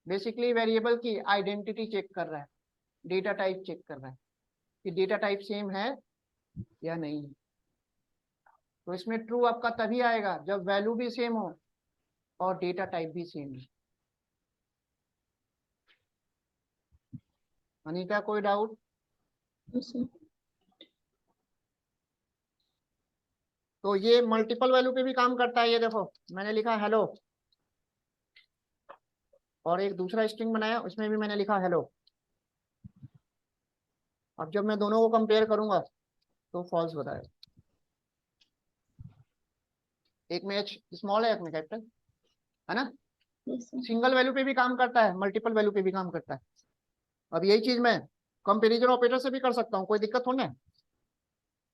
बेसिकली वेरिएबल की आइडेंटिटी चेक कर रहा है, डेटा टाइप चेक कर रहा है कि डेटा टाइप सेम है या नहीं है। तो इसमें ट्रू आपका तभी आएगा जब वैल्यू भी सेम हो और डेटा टाइप भी सेम है। अनीता कोई डाउट? तो ये मल्टीपल वैल्यू पे भी काम करता है। ये देखो मैंने लिखा हेलो और एक दूसरा स्ट्रिंग बनाया, उसमें भी मैंने लिखा हेलो। अब जब मैं दोनों को कंपेयर करूंगा तो फॉल्स बताएगा। एक में एच स्मॉल है, एक में कैपिटल है ना। सिंगल वैल्यू पे भी काम करता है, मल्टीपल वैल्यू पे भी काम करता है। अब यही चीज मैं कंपैरिजन ऑपरेटर से भी कर सकता हूँ, कोई दिक्कत थोड़ी है,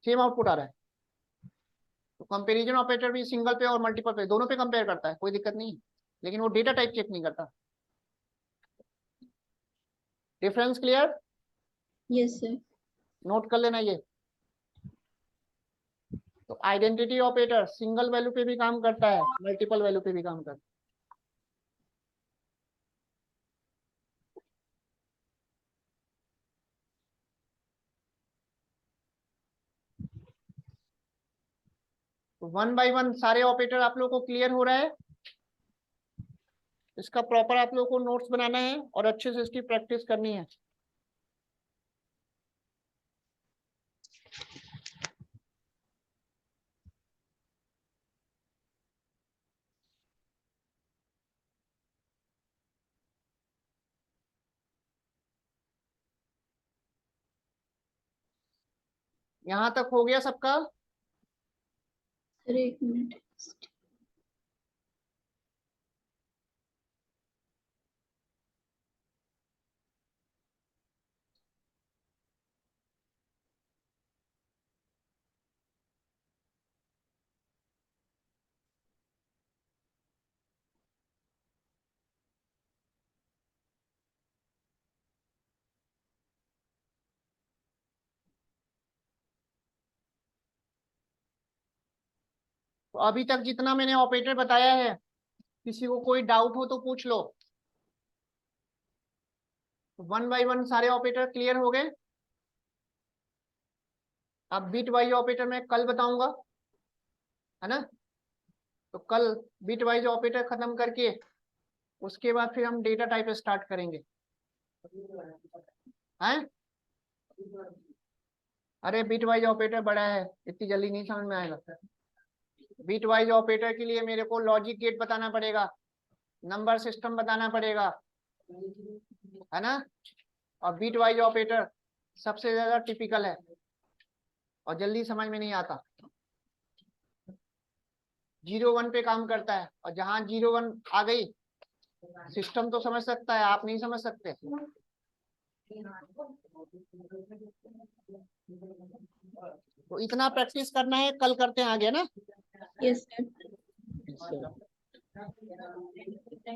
सेम आउटपुट आ रहा है। तो कंपैरिजन ऑपरेटर भी सिंगल पे और मल्टीपल पे दोनों पे कंपेयर करता है, कोई दिक्कत नहीं है, लेकिन वो डेटा टाइप चेक नहीं करता। Difference clear? Yes sir. Note कर लेना ये। तो आइडेंटिटी ऑपरेटर सिंगल वैल्यू पे भी काम करता है, मल्टीपल वैल्यू पे भी काम करता है। तो 1 बाय 1 सारे ऑपरेटर आप लोगों को क्लियर हो रहा है। इसका प्रॉपर आप लोगों को नोट्स बनाना है और अच्छे से इसकी प्रैक्टिस करनी है। यहां तक हो गया सबका? सर एक मिनट। तो अभी तक जितना मैंने ऑपरेटर बताया है, किसी को कोई डाउट हो तो पूछ लो। 1 बाय 1 सारे ऑपरेटर क्लियर हो गए। अब बिट वाइज ऑपरेटर मैं कल बताऊंगा, है ना। तो कल बिट वाइज ऑपरेटर खत्म करके उसके बाद फिर हम डेटा टाइप स्टार्ट करेंगे, हैं। अरे बिट वाइज ऑपरेटर बड़ा है, इतनी जल्दी नहीं समझ में आएगा। बिट वाइज ऑपरेटर के लिए मेरे को लॉजिक गेट बताना पड़ेगा, नंबर सिस्टम बताना पड़ेगा, है ना। और बिट वाइज ऑपरेटर सबसे ज्यादा टिपिकल है और जल्दी समझ में नहीं आता। 0 1 पे काम करता है, और जहां 0 1 आ गई, सिस्टम तो समझ सकता है, आप नहीं समझ सकते। तो इतना प्रैक्टिस करना है, कल करते हैं आगे ना। Yes sir.